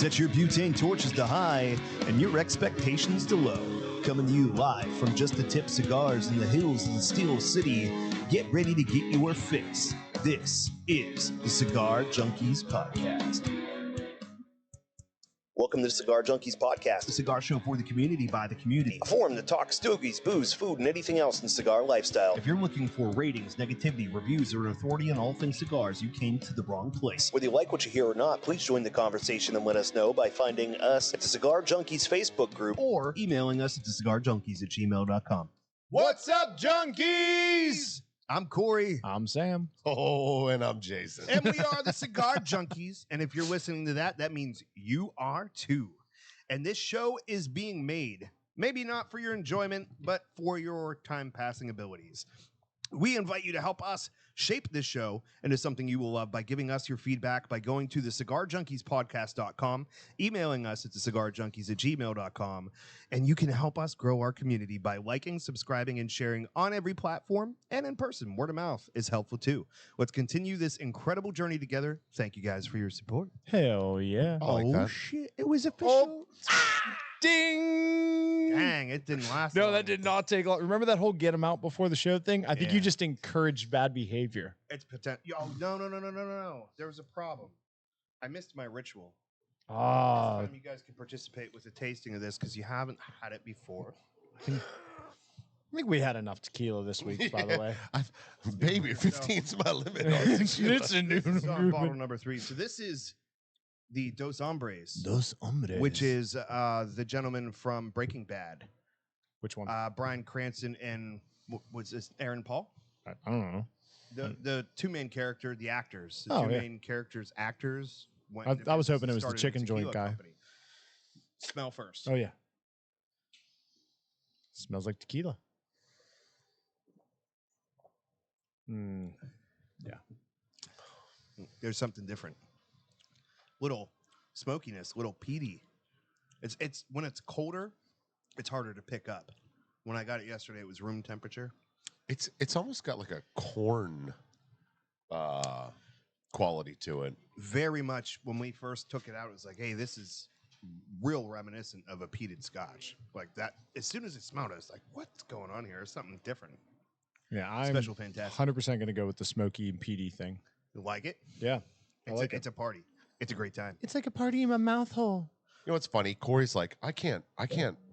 Set your butane torches to high and your expectations to low. Coming to you live from Just the Tip Cigars in the hills of the Steel City. Get ready to get your fix. This is the Cigar Junkies Podcast. Welcome to the Cigar Junkies Podcast, a cigar show for the community by the community. A forum to talk stogies, booze, food, and anything else in the cigar lifestyle. If you're looking for ratings, negativity, reviews, or an authority on all things cigars, you came to the wrong place. Whether you like what you hear or not, please join the conversation and let us know by finding us at the Cigar Junkies Facebook group or emailing us at thecigarjunkies@gmail.com. What's up, junkies? I'm Corey. I'm Sam. Oh, and I'm Jason. And we are the Cigar Junkies. And if you're listening to that, that means you are too. And this show is being made, maybe not for your enjoyment, but for your time-passing abilities. We invite you to help us shape this show into something you will love by giving us your feedback by going to the cigarjunkiespodcast.com, emailing us at thecigarjunkies@gmail.com, and you can help us grow our community by liking, subscribing, and sharing on every platform and in person. Word of mouth is helpful too. Let's continue this incredible journey together. Thank you guys for your support. Hell yeah. Shit. It was official. Ding! Dang, it didn't last No, long. that did not take long. Remember that whole get them out before the show thing? I think you just encouraged bad behavior. It's potential. Oh, no. There was a problem. I missed my ritual. Ah. Next time you guys can participate with a tasting of this because you haven't had it before. I think we had enough tequila this week, by the way. Baby, 15's my limit on tequila. It's a new This is on bottle number 3. So this is the Dos Hombres. Dos Hombres. Which is the gentleman from Breaking Bad. Which one? Bryan Cranston and was this Aaron Paul? I don't know. The two main character, the actors. The main characters, actors. I was hoping it was the started a chicken joint tequila guy. company. Smell first. Oh, yeah. Smells like tequila. Yeah. There's something different. Little smokiness, little peaty. It's when it's colder, it's harder to pick up. When I got it yesterday, it was room temperature. It's almost got like a corn quality to it. Very much when we first took it out, it was like, hey, this is real reminiscent of a peated scotch. Like that, as soon as it smelled, I was like, what's going on here? There's something different. Yeah, I'm Special fantastic. 100% going to go with the smoky and peaty thing. You like it? Yeah. It's a party. It's a great time. It's like a party in my mouth hole. You know what's funny? Corey's like, I can't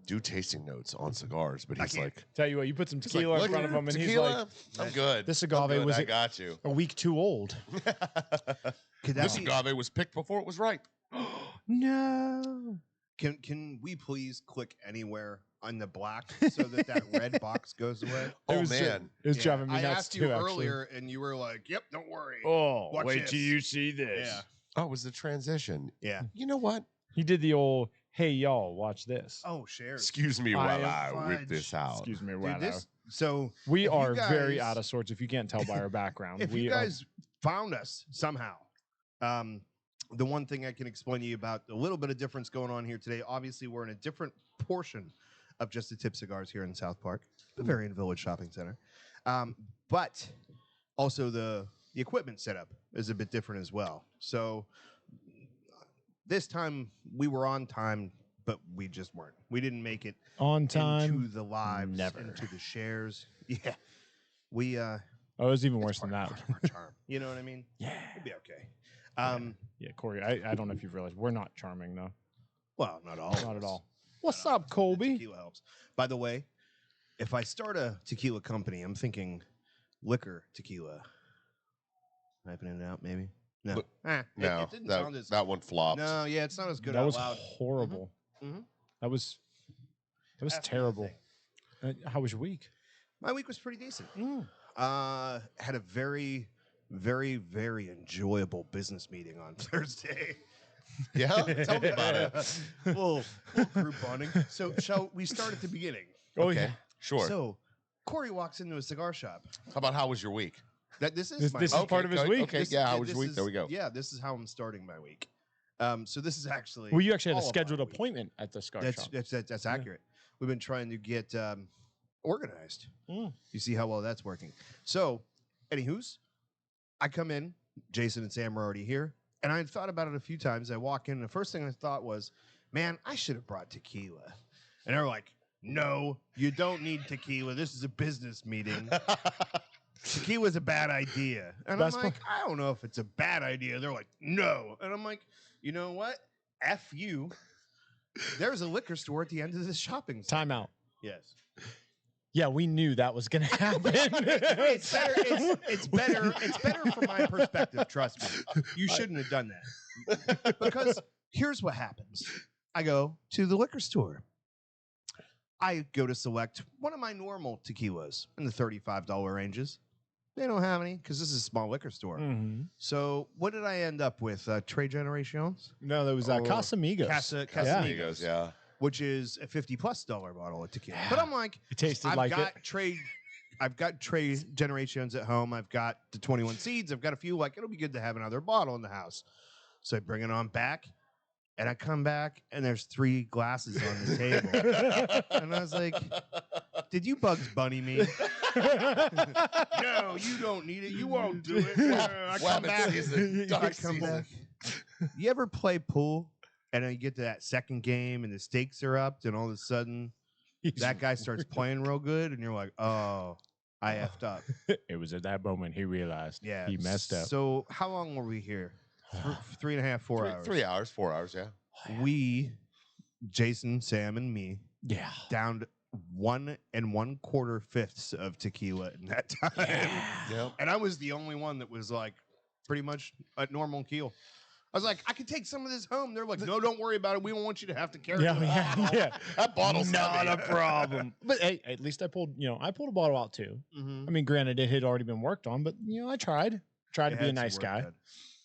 do tasting notes on cigars, but he's like, Tell you what, you put some tequila like, in front of him, and tequila? he's like, I'm good. This agave was I got you. a week too old. This agave was picked before it was ripe. No. Can we please click anywhere on the black so that red box goes away? Oh, man. It was driving me I nuts asked too, you actually. earlier, and you were like, yep, don't worry. Oh, Watch wait this. till you see this. Yeah. Oh, it was the transition. Yeah. You know what? He did the old, hey, y'all, watch this. Oh, shares. Excuse me I while am I whip fudge. this out. Excuse me, Dude, wow. So We if you are very guys- out of sorts, if you can't tell by our background. if you guys found us somehow, the one thing I can explain to you about a little bit of difference going on here today, obviously we're in a different portion of Just the Tip Cigars here in South Park, Bavarian Village Shopping Center. But also the equipment setup is a bit different as well. So this time we were on time, but we just weren't. We didn't make it on time. into the lives, never. into the shares. Yeah. We Oh, it was even worse than that. part of our charm. You know what I mean? Yeah. It'll be okay. Yeah, Corey, I don't know if you've realized, we're not charming, though. Well, not all. Not at all. What's up, Colby? Tequila helps. By the way, if I start a tequila company, I'm thinking liquor tequila. Typing it out, maybe. No, Look, it didn't sound as that one flopped. No, yeah, it's not as good That out was loud. horrible. Mhm. That was Ask me terrible. anything. How was your week? My week was pretty decent. Had a very, very, very enjoyable business meeting on Thursday. Yeah? Tell me about it. little group bonding. So shall we start at the beginning? Oh, Okay, yeah. sure. So Corey walks into a cigar shop. How about how was your week? This is This my is week. part of his week. Okay, how was your week? There we go. Yeah, this is how I'm starting my week. So this is actually. Well, you actually had a all of scheduled our week. appointment at the cigar shop. That's accurate. We've been trying to get organized. You see how well that's working. So, anywho's, I come in. Jason and Sam are already here. And I had thought about it a few times. I walk in, and the first thing I thought was, man, I should have brought tequila. And they're like, no, you don't need tequila. This is a business meeting. Tequila's a bad idea. And Best I'm like, I don't know if it's a bad idea. They're like, no. And I'm like, you know what? F you. There's a liquor store at the end of this shopping center. Time out. Yes. Yeah, we knew that was going to happen. It's better. It's better. It's better from my perspective. Trust me. You shouldn't have done that. Because here's what happens. I go to the liquor store. I go to select one of my normal tequilas in the $35 ranges. They don't have any because this is a small liquor store. Mm-hmm. So what did I end up with? Tres Generations? No, that was Casamigos. Casamigos, yeah. Which is a $50+ bottle of tequila. But I'm like, It tasted I've like got it. I've got Tres Generations at home. I've got the 21 Seeds. I've got a few. Like, it'll be good to have another bottle in the house. So I bring it on back, and I come back, and there's 3 glasses on the table. And I was like, did you Bugs Bunny me? No, you don't need it. You won't do it. I come back. I come back. You ever play pool? And then you get to that second game and the stakes are up, and all of a sudden that guy starts playing real good, and you're like, oh, I effed up. It was at that moment he realized Yeah. he messed up. So how long were we here? 3.5, 4 hours. 3 hours, 4 hours, yeah. We, Jason, Sam, and me, Yeah. downed 1 1/4 fifths of tequila in that time. Yep. And I was the only one that was like pretty much at normal keel. I was like, I could take some of this home. They're like, no, don't worry about it. We don't want you to have to carry it. Yeah. That bottle's Not heavy. a problem. But hey, at least I pulled a bottle out too. Mm-hmm. I mean, granted, it had already been worked on, but I tried. Tried to It be a had some nice work guy. done.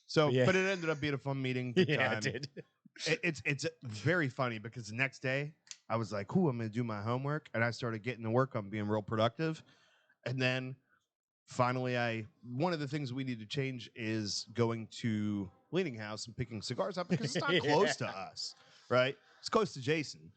So, Yeah. but it ended up being a fun meeting. Good Yeah, time. it did. It's very funny because the next day I was like, "Ooh, I'm going to do my homework," and I started getting to work on being real productive. And then finally, one of the things we need to change is going to Leaning House and picking cigars up because it's not close to us, right? It's close to Jason.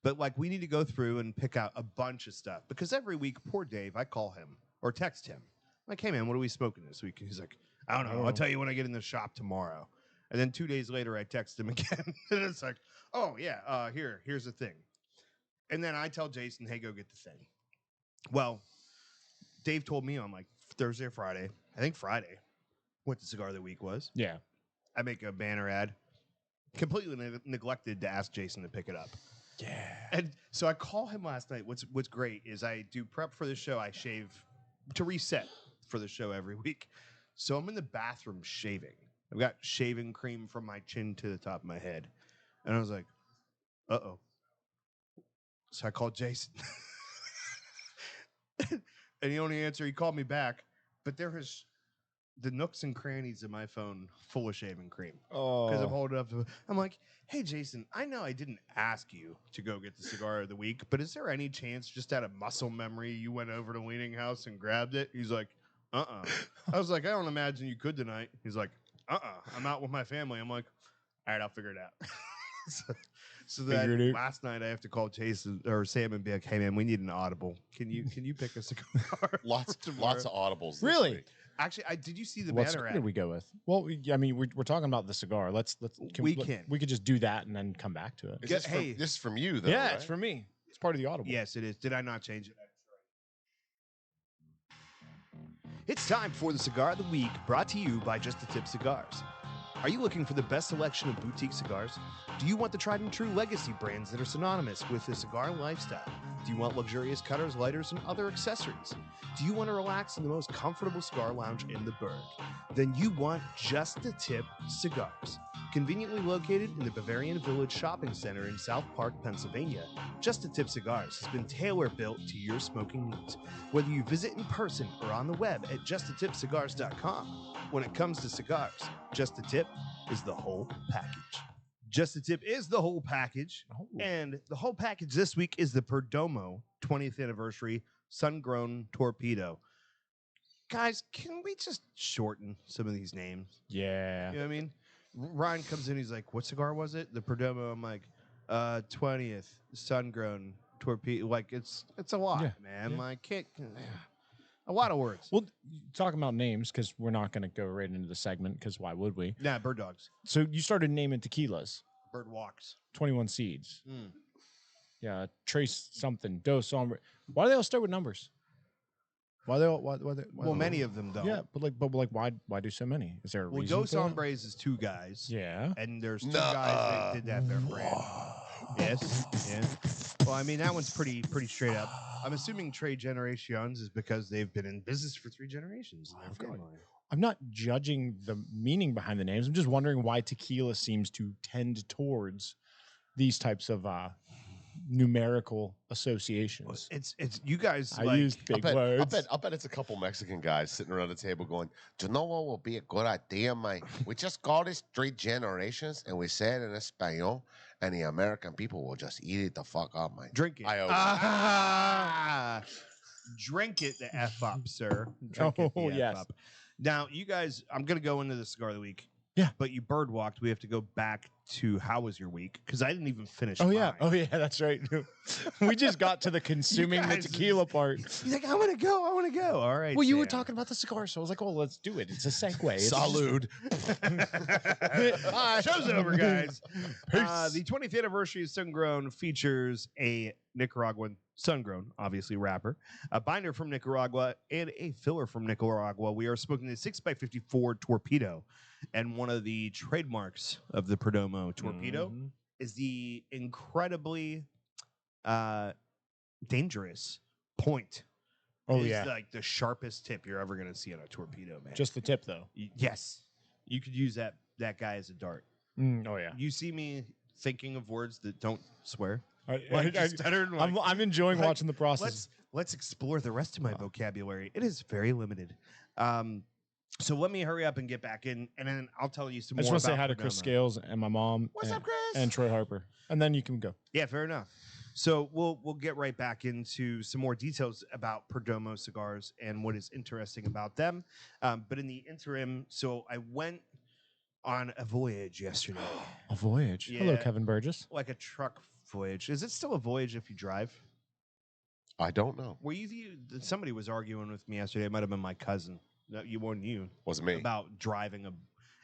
But like, we need to go through and pick out a bunch of stuff because every week, poor Dave, I call him or text him. I'm like, hey man, what are we smoking this week? And he's like, I don't know. I'll tell you when I get in the shop tomorrow. And then 2 days later, I text him again. And it's like, oh yeah, here's the thing. And then I tell Jason, hey, go get the thing. Well, Dave told me on like Thursday or Friday, I think Friday, what the cigar of the week was. Yeah. I make a banner ad. Completely neglected to ask Jason to pick it up. Yeah. And so I call him last night. What's great is I do prep for the show. I shave to reset for the show every week. So I'm in the bathroom shaving. I've got shaving cream from my chin to the top of my head. And I was like, uh-oh. So I called Jason. And the only answer, he called me back. But there was the nooks and crannies of my phone full of shaving cream. Because I'm holding up. I'm like, hey, Jason, I know I didn't ask you to go get the cigar of the week, but is there any chance, just out of muscle memory, you went over to Leaning House and grabbed it? He's like, uh-uh. I was like, I don't imagine you could tonight. He's like, I'm out with my family. I'm like, all right, I'll figure it out. so then last night I have to call Jason or Sam and be like, hey man, we need an audible. Can you pick a cigar? Lots of audibles. Really? This week. Actually, did you see the What banner cigar ad? did we go with? Well, we're talking about the cigar. We could just do that and then come back to it. This is from you, though. Yeah, right? it's for me. It's part of the audible. Yes, it is. Did I not change it? It's time for the Cigar of the Week, brought to you by Just the Tip Cigars. Are you looking for the best selection of boutique cigars? Do you want the tried and true legacy brands that are synonymous with the cigar lifestyle? Do you want luxurious cutters, lighters, and other accessories? Do you want to relax in the most comfortable cigar lounge in the burg? Then you want Just the Tip Cigars. Conveniently located in the Bavarian Village Shopping Center in South Park, Pennsylvania, Just the Tip Cigars has been tailor-built to your smoking needs. Whether you visit in person or on the web at justthetipcigars.com, when it comes to cigars, Just the Tip is the whole package. Just the Tip is the whole package, and the whole package this week is the Perdomo 20th Anniversary Sun-Grown Torpedo. Guys, can we just shorten some of these names? Yeah. You know what I mean? Ryan comes in, he's like, what cigar was it? The Perdomo. I'm like, 20th Sun-Grown Torpedo. Like, it's a lot, man. Yeah. Like, A lot of words. Well, talking about names, because we're not going to go right into the segment, because why would we? Nah, bird dogs. So you started naming tequilas. Bird walks. 21 Seeds. Mm. Yeah, Trace something. Dos Hombre. Why do they all start with numbers? Why they all? Why Well, many of them don't. Yeah, but why do so many? Is there a reason? Dos Hombres is 2 guys. Yeah, and there's 2 guys that did that their brand. Yes, yeah. Well, I mean that one's pretty straight up. I'm assuming Trade Generations is because they've been in business for 3 generations. I'm not judging the meaning behind the names. I'm just wondering why tequila seems to tend towards these types of numerical associations. It's you guys. I used big words. I bet it's a couple Mexican guys sitting around the table going, "Do you know what will be a good idea, mate? We just call this 3 generations and we say it in Espanol, and the American people will just eat it the fuck up, mate. Drink it. Drink it the F up, sir. Drink it the F up. Now, you guys, I'm going to go into the cigar of the week. Yeah. But you bird walked. We have to go back to how was your week? Because I didn't even finish. Oh, yeah. Oh, yeah. That's right. We just got to the consuming the tequila part. He's like, I want to go. I want to go. All right. Well, you were talking about the cigar, so I was like, oh, let's do it. It's a segue. Salud. Show's over, guys. The 20th anniversary of Sungrown features a Nicaraguan, sun-grown, obviously, wrapper, a binder from Nicaragua, and a filler from Nicaragua. We are smoking the 6x54 Torpedo. And one of the trademarks of the Perdomo Torpedo is the incredibly dangerous point. Oh, it's like the sharpest tip you're ever going to see on a torpedo, man. Just the tip, though. Yes. You could use that guy as a dart. Oh, yeah. You see me thinking of words that don't swear. I'm enjoying watching the process. Let's explore the rest of my vocabulary. It is very limited. So let me hurry up and get back in, and then I'll tell you some more. I just want to say hi to Perdomo. Chris Scales and my mom. What's up, Chris? And Troy Harper. And then you can go. Yeah, fair enough. So we'll get right back into some more details about Perdomo cigars and what is interesting about them. But in the interim, so I went on a voyage yesterday. A voyage? Yeah, hello, Kevin Burgess. Like a truck voyage. Is it still a voyage if you drive? I don't know. Were somebody was arguing with me yesterday. It might have been my cousin. No, you weren't you. Wasn't me. About driving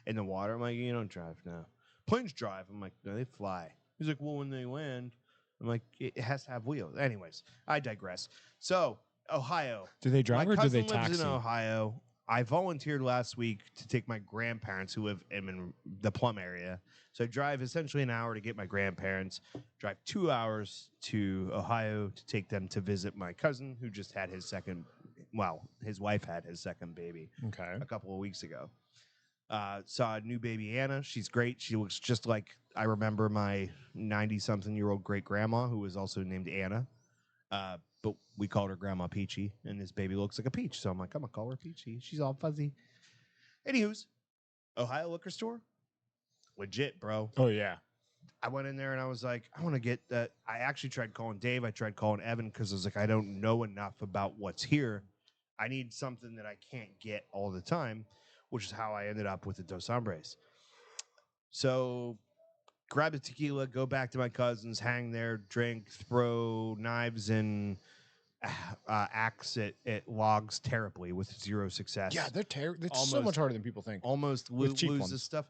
in the water. I'm like, you don't drive now. Planes drive. I'm like, no, they fly. He's like, well, when they land, I'm like, it has to have wheels. Anyways, I digress. So, Ohio. Do they drive or do they taxi? My cousin lives in Ohio. I volunteered last week to take my grandparents who live in the Plum area. So I drive essentially an hour to get my grandparents, drive 2 hours to Ohio to take them to visit my cousin who just had his his wife had his second baby a couple of weeks ago. Saw a new baby, Anna. She's great. She looks just like I remember my 90-something-year-old great-grandma who was also named Anna. But we called her Grandma Peachy, and this baby looks like a peach. So I'm like, I'm going to call her Peachy. She's all fuzzy. Anywho's, Ohio liquor store. Legit, bro. Oh, yeah. I went in there and I was like, I want to get that. I actually tried calling Dave. I tried calling Evan because I was like, I don't know enough about what's here. I need something that I can't get all the time, which is how I ended up with the Dos Hombres. So grab a tequila, go back to my cousin's, hang there, drink, throw knives and axe at logs terribly with 0 success. Yeah, they're terrible. It's so much harder than people think. Almost loses stuff.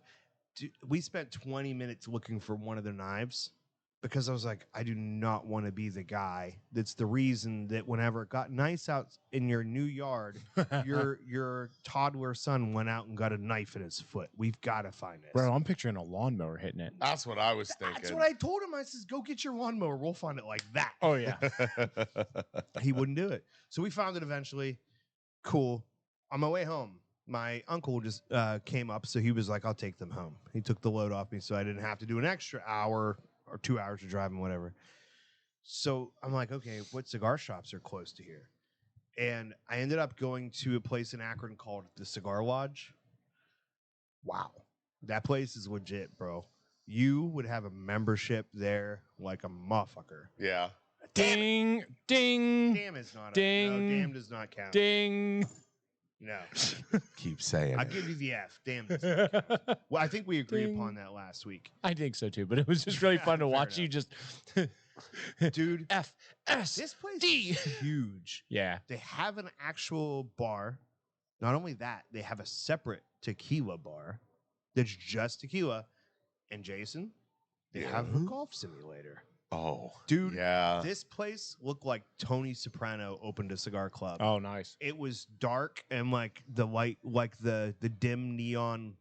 We spent 20 minutes looking for one of their knives because I was like, I do not want to be the guy that's the reason that whenever it got nice out in your new yard, your toddler son went out and got a knife in his foot. We've got to find this. Bro, I'm picturing a lawnmower hitting it. That's what I was thinking. That's what I told him. I says, go get your lawnmower. We'll find it like that. Oh, yeah. He wouldn't do it. So we found it eventually. Cool. On my way home, my uncle just came up, so he was like, I'll take them home. He took the load off me so I didn't have to do an extra hour or 2 hours of driving, whatever. So I'm like, okay, what cigar shops are close to here? And I ended up going to a place in Akron called the Cigar Lodge. Wow. That place is legit, bro. You would have a membership there like a motherfucker. Yeah. Ding, ding. Damn is not ding. No, damn does not count. Ding. No. Keep saying I'll give you the F. Damn. Well, I think we agreed upon that last week. I think so too, but it was just really fun to watch you just Dude, FS. this place D. is huge. Yeah. They have an actual bar. Not only that, they have a separate tequila bar that's just tequila. And Jason, they have a golf simulator. Oh, Dude, yeah. this place looked like Tony Soprano opened a cigar club. Oh, nice. It was dark and like the light, like the dim neon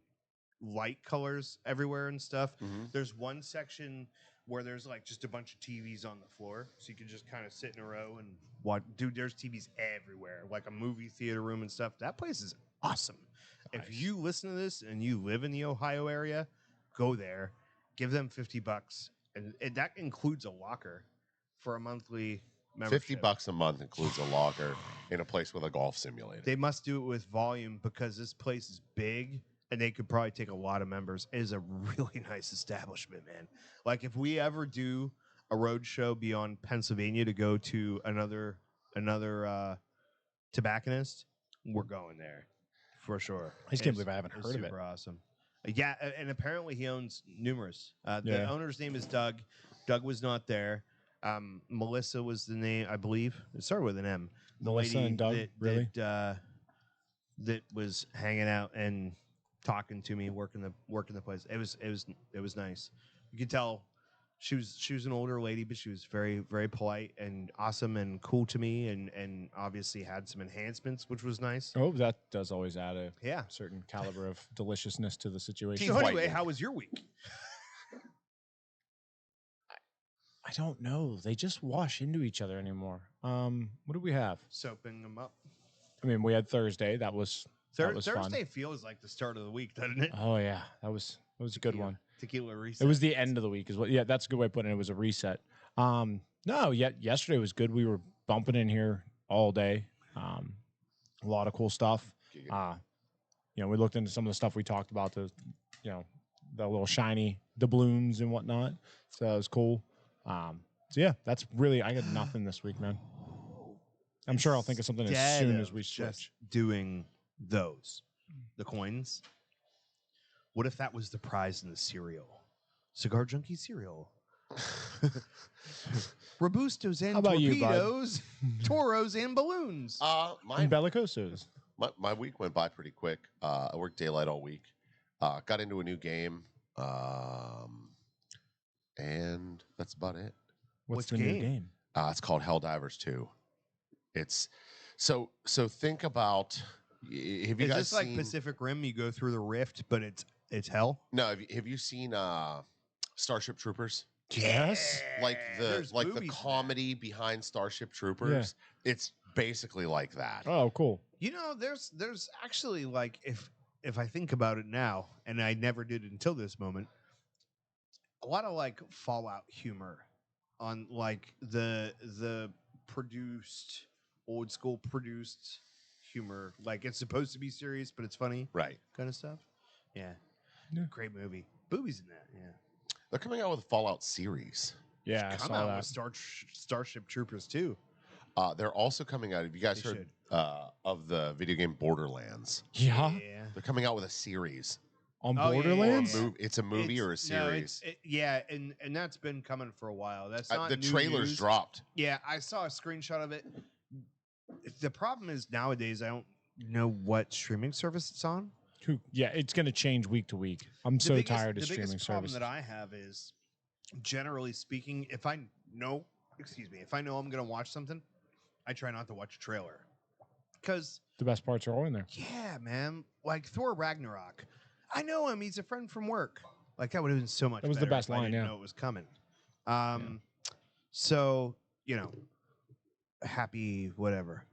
light colors everywhere and stuff. Mhm. There's one section where there's like just a bunch of TVs on the floor, so you can just kind of sit in a row and watch. Dude, there's TVs everywhere, like a movie theater room and stuff. That place is awesome. Nice. If you listen to this and you live in the Ohio area, go there, give them $50, and that includes a locker for a monthly membership. $50 a month includes a locker in a place with a golf simulator. They must do it with volume because this place is big and they could probably take a lot of members. It is a really nice establishment, man. Like if we ever do a road show beyond Pennsylvania to go to another tobacconist, we're going there for sure. I just can't believe I haven't heard of it. Super awesome. Yeah, and apparently he owns numerous. The Yeah. owner's name is Doug. Doug was not there. Melissa was the name, I believe. It started with an M. The Melissa lady and Doug, really? that was hanging out and talking to me, working the place. It was nice. You could tell she was an older lady, but she was very, very polite and awesome and cool to me, and obviously had some enhancements, which was nice. Oh, that does always add a Yeah. certain caliber of deliciousness to the situation. So anyway, whitening. how was your week? I don't know. They just wash into each other anymore. What do we have? Soaping them up. I mean, we had Thursday. That was fun. Thursday feels like the start of the week, doesn't it? Oh yeah, that was a good one. Tequila reset. It was the end of the week, is what. Yeah, that's a good way of putting it. It was a reset. No, yet yesterday was good. We were bumping in here all day. A lot of cool stuff. We looked into some of the stuff we talked about. The little shiny doubloons and whatnot. So it was cool. So yeah, that's really. I got nothing this week, man. I'm sure I'll think of something as soon as we Instead of switch. just doing the coins. What if that was the prize in the cereal? Cigar Junkie cereal. Robustos and How about you, bud? torpedoes, toros and balloons. And bellicosos. My week went by pretty quick. I worked daylight all week. Got into a new game. And that's about it. What's Which the new game? game? It's called Helldivers 2. It's so think about. Have you Is guys this like seen, Pacific Rim? You go through the rift, but it's hell. No, have you seen Starship Troopers? Yes. Like There's the movies in that. comedy behind Starship Troopers. It's basically like that. Oh, cool. You know, there's actually like if I think about it now, and I never did until this moment, a lot of like Fallout humor on like the produced old school produced humor. Like it's supposed to be serious, but it's funny Right. kind of stuff. Yeah. Yeah. Great movie. Boobies in that. Yeah. They're coming out with a Fallout series. Yeah, I Come saw out that. with Starship Troopers too. They're also coming out. Have you guys They heard of the video game Borderlands? Yeah, They're coming out with a series. on Oh, yeah, Borderlands. yeah. It's a movie or a series. And that's been coming for a while. That's not The new trailers news. dropped. Yeah, I saw a screenshot of it. The problem is nowadays I don't know what streaming service it's on. Yeah, it's going to change week to week. I'm so tired of The streaming biggest problem services. that I have is, generally speaking, if I know I'm going to watch something, I try not to watch a trailer. Because, The best parts are all in there. yeah, man, like Thor Ragnarok. I know him. He's a friend from work. Like, that would have been so much That was the better best if I line, didn't yeah. know it was coming. So, happy whatever.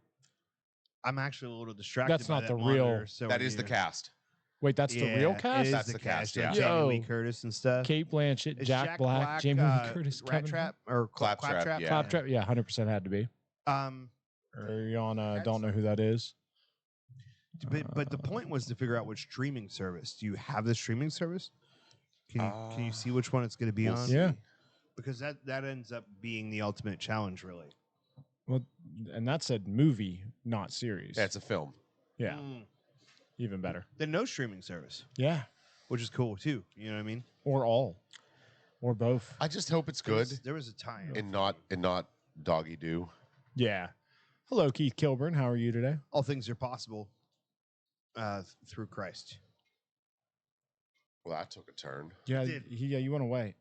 I'm actually a little distracted. That's by not that the monitor, real- so That when is the you- cast. Wait, that's the real Yeah, cast? It is That's the the cast, Like yeah. Jamie Lee Yo. Curtis and stuff. Kate Blanchett, Is Jack Black, Jamie Lee Curtis, Rat Kevin Trap or Claptrap, Claptrap. yeah. Claptrap. Yeah, 100% had to be. Ariana, don't know who that is. But the point was to figure out which streaming service. Do you have the streaming service? Can you see which one it's going to be we'll on? see. Yeah. Because that ends up being the ultimate challenge, really. Well, and that said movie, not series. Yeah, it's a film. Yeah, Mm. even better. Then no streaming service, Yeah, which is cool too. You know what I mean? or all. or both. I just hope it's good There was a time. and not doggy do. Yeah. Hello, Keith Kilburn. How are you today? All things are possible through Christ. Well, that took a turn. Yeah, Did. yeah, you went away.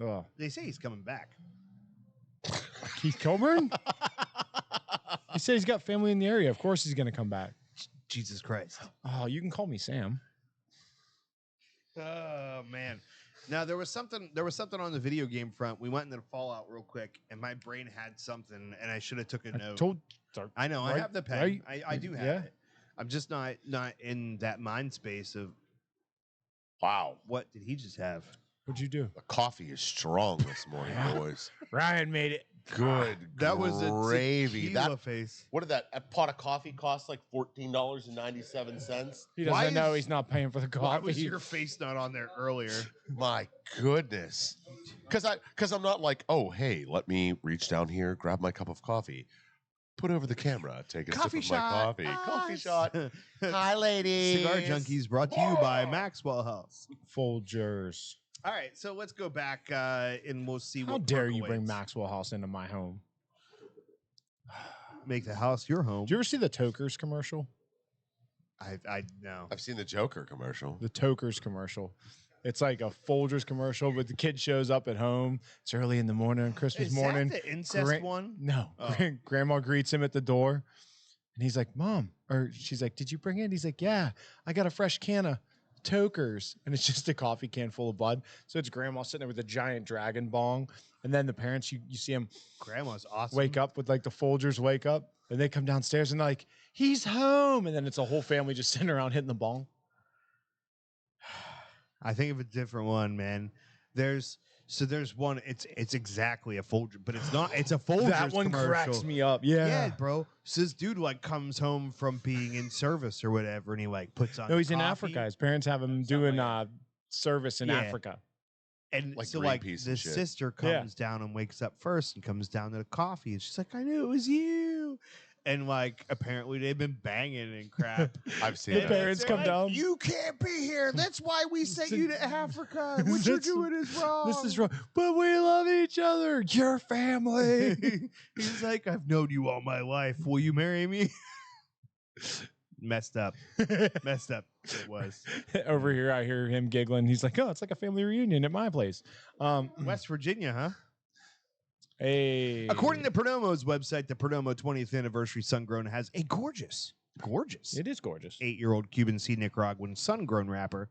Oh, They say he's coming back. Keith Kilburn? He said he's got family in the area. Of course he's going to come back. Jesus Christ. Oh, you can call me Sam. Oh man. Now there was something on the video game front. We went into Fallout real quick, and my brain had something, and I should have took a note. I know I right- have the pen. right? I do have Yeah. it. I'm just not in that mind space of Wow. what did he just have? What'd you do? The coffee is strong this morning, boys. Ryan made it. Good That was a gravy. tequila face. What did that pot of coffee cost? Like $14.97. He Why doesn't know is- he's not paying for the Why coffee. was your face not on there earlier? My goodness. Because I'm not like, oh hey, let me reach down here, grab my cup of coffee, put over the camera, take a Coffee sip of shot. my coffee. Coffee Us. shot. Hi, ladies. Cigar Junkies brought to you by Maxwell House. Folgers. All right, so let's go back and we'll see How what dare perk you bring awaits. Maxwell House into my home? Make the house your home. Did you ever see the Tokers commercial? I know. I've seen the Joker commercial. The Tokers commercial. It's like a Folgers commercial, but the kid shows up at home. It's early in the morning on Christmas Is morning. that the incest one? No. Oh. Grandma greets him at the door. And he's like, Mom. Or she's like, did you bring it? He's like, yeah, I got a fresh can of Tokers. And it's just a coffee can full of bud. So it's grandma sitting there with a giant dragon bong. And then the parents, you see them Grandma's awesome. wake up with like the Folgers wake up. And they come downstairs and they're like, he's home. And then it's a whole family just sitting around hitting the bong. I think of a different one, man. There's one. It's exactly a Folger, but it's not. It's a Folgers That one commercial. cracks me up. Yeah. Yeah, bro. So this dude like comes home from being in service or whatever, and he like puts on. No, he's in coffee. Africa. His parents have him Something doing like service in Yeah. Africa. And Like so like Greenpeace the and shit. sister Yeah. comes down and wakes up first and comes down to the coffee, and she's like, "I knew it was you." And like apparently they've been banging and crap. I've seen The that. parents They're come like, down. You can't be here. That's why we sent you to Africa. What you're That's- doing is wrong. This is wrong. But we love each other. Your family. He's like, I've known you all my life. Will you marry me? Messed up. Messed up. It was. Over here, I hear him giggling. He's like, oh, it's like a family reunion at my place. West Virginia, huh? Hey. According to Perdomo's website, the Perdomo 20th anniversary sun-grown has a gorgeous It is gorgeous. 8-year-old Cuban seed Nicaraguan sun-grown wrapper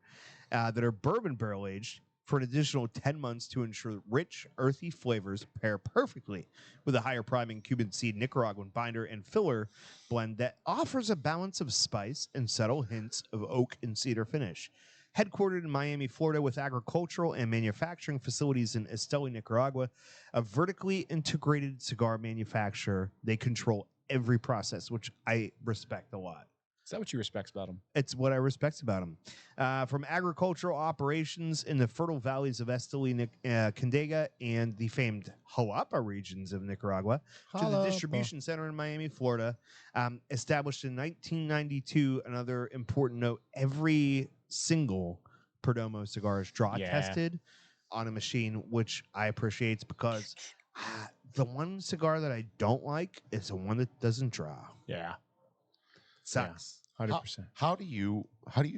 that are bourbon barrel-aged for an additional 10 months to ensure rich, earthy flavors pair perfectly with a higher priming Cuban seed Nicaraguan binder and filler blend that offers a balance of spice and subtle hints of oak and cedar finish. Headquartered in Miami, Florida, with agricultural and manufacturing facilities in Esteli, Nicaragua, a vertically integrated cigar manufacturer, they control every process, which I respect a lot. Is that what you respect about him? It's what I respect about them. From agricultural operations in the fertile valleys of Esteli, Condega, and the famed Jalapa regions of Nicaragua, to the distribution center in Miami, Florida. Established in 1992, another important note, every single Perdomo cigar is draw tested on a machine, which I appreciate because the one cigar that I don't like is the one that doesn't draw. Yeah. Sucks. 100%. How do you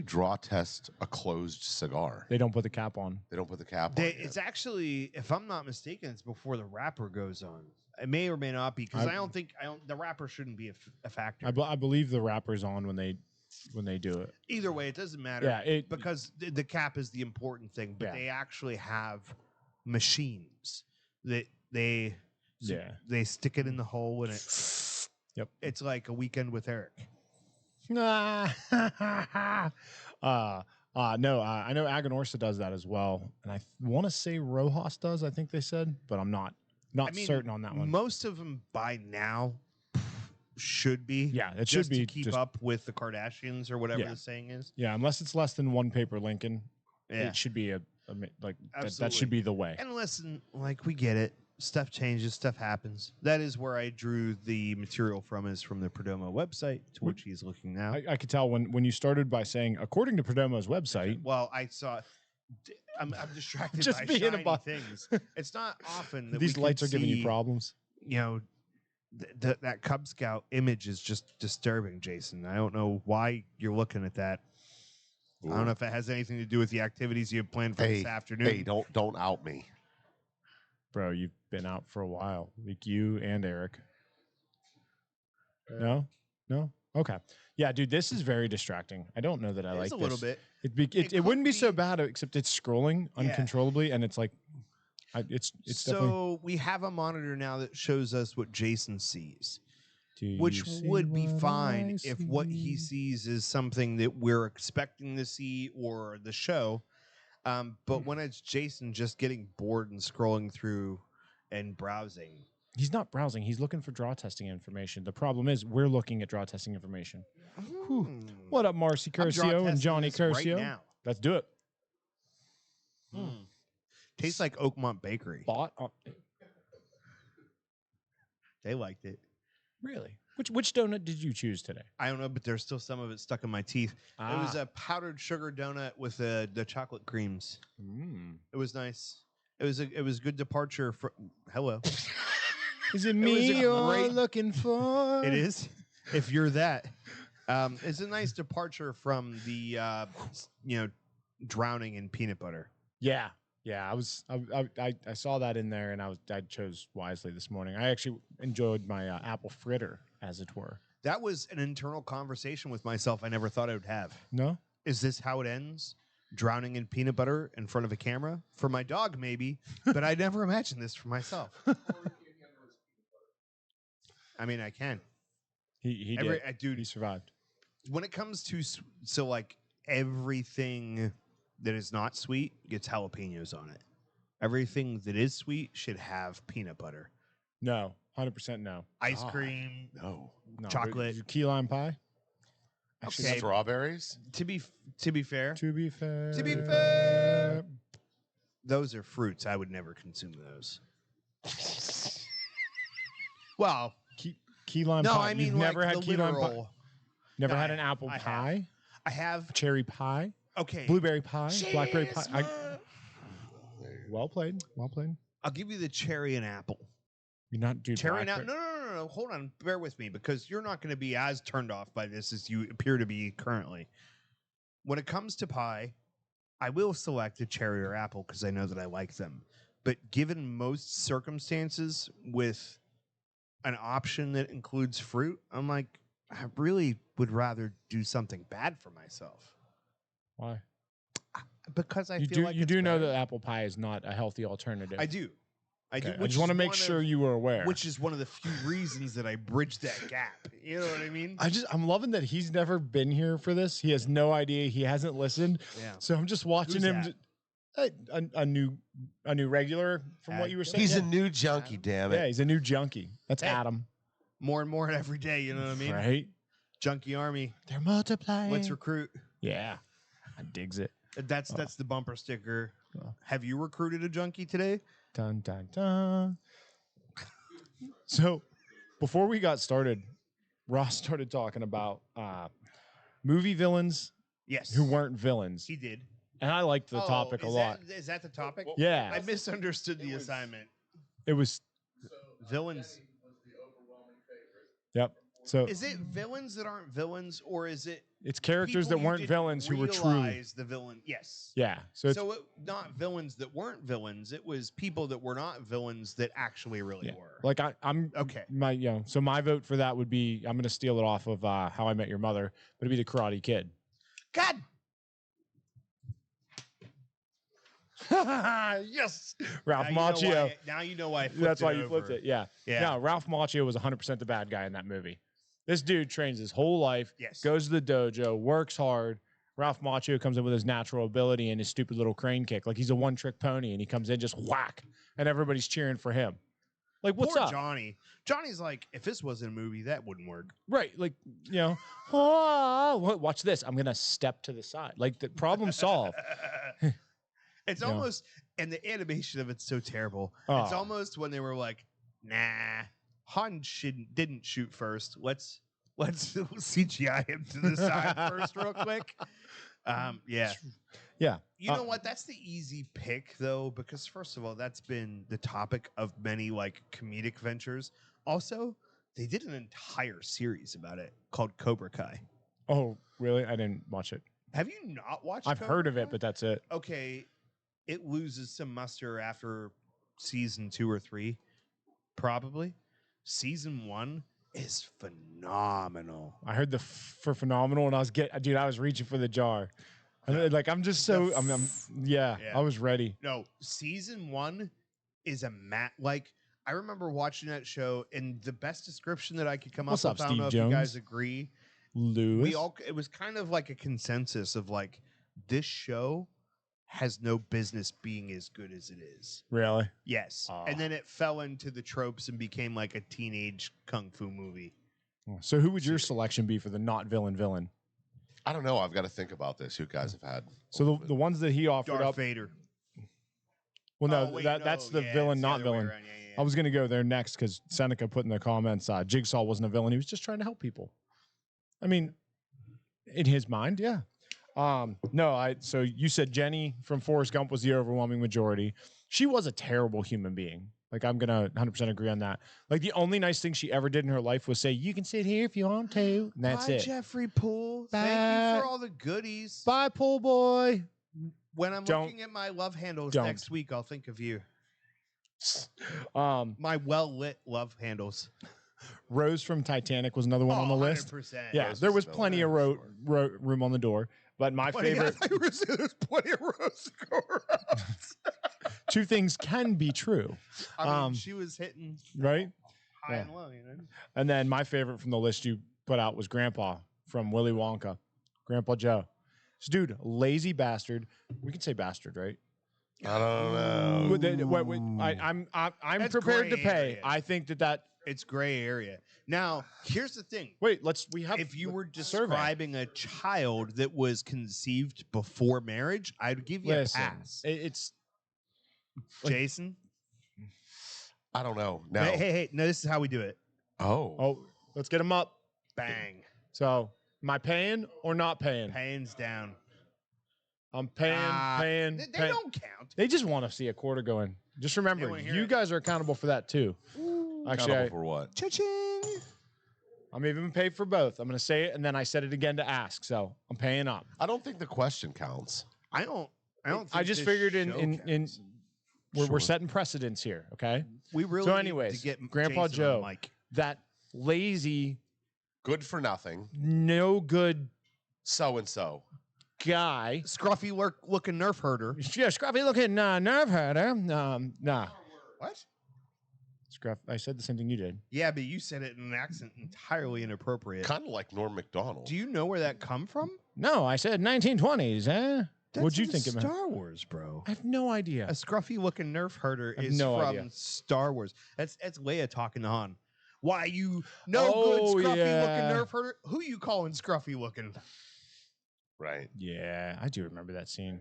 draw test a closed cigar? They don't put the cap on. They don't put the cap on. It's actually, if I'm not mistaken, it's before the wrapper goes on. It may or may not be because I don't think the wrapper shouldn't be a factor. I believe the wrapper's on when they do it. Either way, it doesn't matter. Yeah, because the cap is the important thing. But Yeah. they actually have machines that they stick it in the hole and it. Yep. It's like a weekend with Eric. No, I know Aganorsa does that as well, and I want to say Rojas does. I think they said, but I'm not certain on that one. Most of them by now should be. Yeah, it just should be to keep just- up with the Kardashians or whatever Yeah. the saying is. Yeah, unless it's less than one paper Lincoln, Yeah. it should be that Absolutely. should be the way. And listen, like we get it. Stuff changes, stuff happens. That is where I drew the material from, is from the Perdomo website, to which he's looking now. I could tell when you started by saying, according to Perdomo's website. Well, I saw I'm distracted Just by being a shiny bot. things. It's not often that These we lights can are giving you see, problems. You know, that Cub Scout image is just disturbing, Jason. I don't know why you're looking at that. I don't know if it has anything to do with the activities you have planned for this afternoon. Hey, don't out me. Bro, you've been out for a while. Like you and Eric. No? No? Okay. Yeah, dude, this is very distracting. I don't know that I like It's a this. little bit. It could wouldn't be so be- bad except it's scrolling Yeah. uncontrollably and it's like it's definitely So we have a monitor now that shows us what Jason sees, Do you which see would be what fine I if what he see? sees is something that we're expecting to see or the show. But when it's Jason just getting bored and scrolling through and browsing, He's not browsing. He's looking for draw testing information. The problem is we're looking at draw testing information. What up, Marcy I'm draw Curcio and testing Johnny this right Curcio? now. Let's do it. Tastes like Oakmont Bakery. Bought on, They liked it. really? Which donut did you choose today? I don't know, but there's still some of it stuck in my teeth. It was a powdered sugar donut with the chocolate creams. It was nice. It was good departure from. Hello. Is it was me a you're great- looking for? It is. If you're that, it's a nice departure from the drowning in peanut butter. Yeah. Yeah, I saw that in there, and I chose wisely this morning. I actually enjoyed my apple fritter, as it were. That was an internal conversation with myself I never thought I would have. No, Is this how it ends? Drowning in peanut butter in front of a camera? For my dog, maybe, but I never imagined this for myself. I mean, I can. he did. Dude, He survived. when it comes to like everything that is not sweet gets jalapenos on it. Everything that is sweet should have peanut butter. No, 100% no. Ice God. cream, No. chocolate. Key lime pie. Okay. Strawberries? To be fair, To be fair. To be fair. those are fruits. I would never consume those. Well, Key lime no, pie. I mean You've like never had the key lime pie. literal. Never No, had I- an apple I have. pie, I have. cherry pie, Okay. blueberry pie, blackberry pie. Cheers, Well played. Well played. I'll give you the cherry and apple. You're not dude. Cherry now? blackberry- No. Hold on. Bear with me because you're not going to be as turned off by this as you appear to be currently. When it comes to pie, I will select a cherry or apple because I know that I like them. But given most circumstances with an option that includes fruit, I'm like, I really would rather do something bad for myself Why? because I You feel do. like You it's do know better. that apple pie is not a healthy alternative. I do. I do. Okay, I which just want to is make one sure of- you were aware. Which is one of the few reasons that I bridged that gap. You know what I mean? I'm loving that he's never been here for this. He has no idea. He hasn't listened. Yeah. So I'm just watching Who's him. A new regular from what you were saying. He's yeah. a new junkie, damn Yeah, it. he's a new junkie. That's Hey. Adam. More and more every day. You know what I mean? Right? Junkie Army. They're multiplying. Let's recruit. Yeah. I digs it. That's the bumper sticker. Oh. Have you recruited a junkie today? Dun dun dun. So before we got started, Ross started talking about movie villains Yes. who weren't villains. He did. And I liked the topic a lot. Is that the topic? Yeah. I misunderstood the assignment. It was Villains. yep. So Is it villains that aren't villains, or is it it's characters people that you weren't didn't villains who were truly realize the villain? Yes. yeah. So it's Not villains that weren't villains. It was people that were not villains that actually really yeah. were. Like I'm Okay. so my vote for that would be I'm gonna steal it off of How I Met Your Mother, but it'd be the Karate Kid. God. Yes, Ralph Now you know Macchio. why- now you know why I flipped That's why it you flipped over. it. Yeah. Yeah. No, Ralph Macchio was 100% the bad guy in that movie. This dude trains his whole life, Yes. goes to the dojo, works hard. Ralph Macchio comes in with his natural ability and his stupid little crane kick. Like he's a one-trick pony, and he comes in just whack, and everybody's cheering for him. Like, what's Poor up? Johnny. Johnny's like, if this wasn't a movie, that wouldn't work. Right. Like, oh, watch this. I'm going to step to the side. Like, the problem solved. It's Yeah. almost, and the animation of it's so terrible. Oh. It's almost when they were like, nah, Han didn't shoot first. Let's CGI him to the side first, real quick. Yeah. Yeah. You know what? That's the easy pick, though, because first of all, that's been the topic of many like comedic ventures. Also, they did an entire series about it called Cobra Kai. Oh, really? I didn't watch it. Have you not watched? I've Cobra heard of Kai? it, but that's it. Okay, it loses some muster after season 2 or 3, probably. Season 1 is phenomenal. I heard for phenomenal, and dude, I was reaching for the jar. And like, I'm just so, yeah, Yeah. I was ready. No, season 1 is like, I remember watching that show, and the best description that I could come What's up up, with, I don't know Steve if you guys Jones? agree. Lewis. It was kind of like a consensus of like, this show has no business being as good as it is. Really? Yes. Oh. And then it fell into the tropes and became like a teenage kung fu movie. So who would your selection be for the not villain? I don't know. I've got to think about this. You guys have had. So the ones that he offered Darth up. Vader. Well, no, Oh, wait, that's the yeah, villain, it's the not other way villain. around. Yeah. I was going to go there next because Seneca put in the comments, Jigsaw wasn't a villain. He was just trying to help people. I mean, in his mind, yeah. No, so you said Jenny from Forrest Gump was the overwhelming majority. She was a terrible human being. Like, I'm going to 100% agree on that. Like, the only nice thing she ever did in her life was say, you can sit here if you want to. And that's Bye, it. Jeffrey Poole. Thank you for all the goodies. Bye, pool boy. When I'm looking at my love handles next week, I'll think of you. My well-lit love handles. Rose from Titanic was another one on the list. 100%. Yeah, Rose there was was the plenty of room on the door. But my favorite, I thought you were saying there's plenty of rows to go around. two things can be true, I mean, she was hitting right? high Yeah. and low, you know? And then my favorite from the list you put out was Grandpa from Willy Wonka, Grandpa Joe. This dude, lazy bastard. We can say bastard, right? I don't know. I'm That's prepared to gray pay. area. I think that. It's gray area. Now, here's the thing. Wait, we have. If you were survey. describing a child that was conceived before marriage, I'd give you Listen, a pass. it's Jason? I don't know. No. Hey, no, this is how we do it. Oh. let's get him up. Bang. So, am I paying or not paying? Hands down. I'm paying. They don't count. They just want to see a quarter go in. Just remember, wanna hear you it. guys are accountable for that too. Actually, Accountable for what? Cha-ching. I'm even paid for both. I'm going to say it, and then I said it again to ask. So I'm paying up. I don't think the question counts. I don't. Think I just this figured show counts. we're setting precedents here. Okay. We really. So need anyways, to get Grandpa Jason on Joe, mic. that lazy, Good for nothing. no good So and so. guy. Scruffy looking nerf herder. Yeah, scruffy looking nerve herder. Nah. What? Scruff. I said the same thing you did. Yeah, but you said it in an accent entirely inappropriate. Kind of like Norm Macdonald. Do you know where that come from? No, I said 1920s, eh? What'd you in think it meant? Star Wars, bro. I have no idea. A scruffy looking nerf herder I have is no from idea. Star Wars. That's Leia talking to Han. Why you good Oh, scruffy yeah. looking nerf herder? Who you calling scruffy looking? Right. Yeah, I do remember that scene.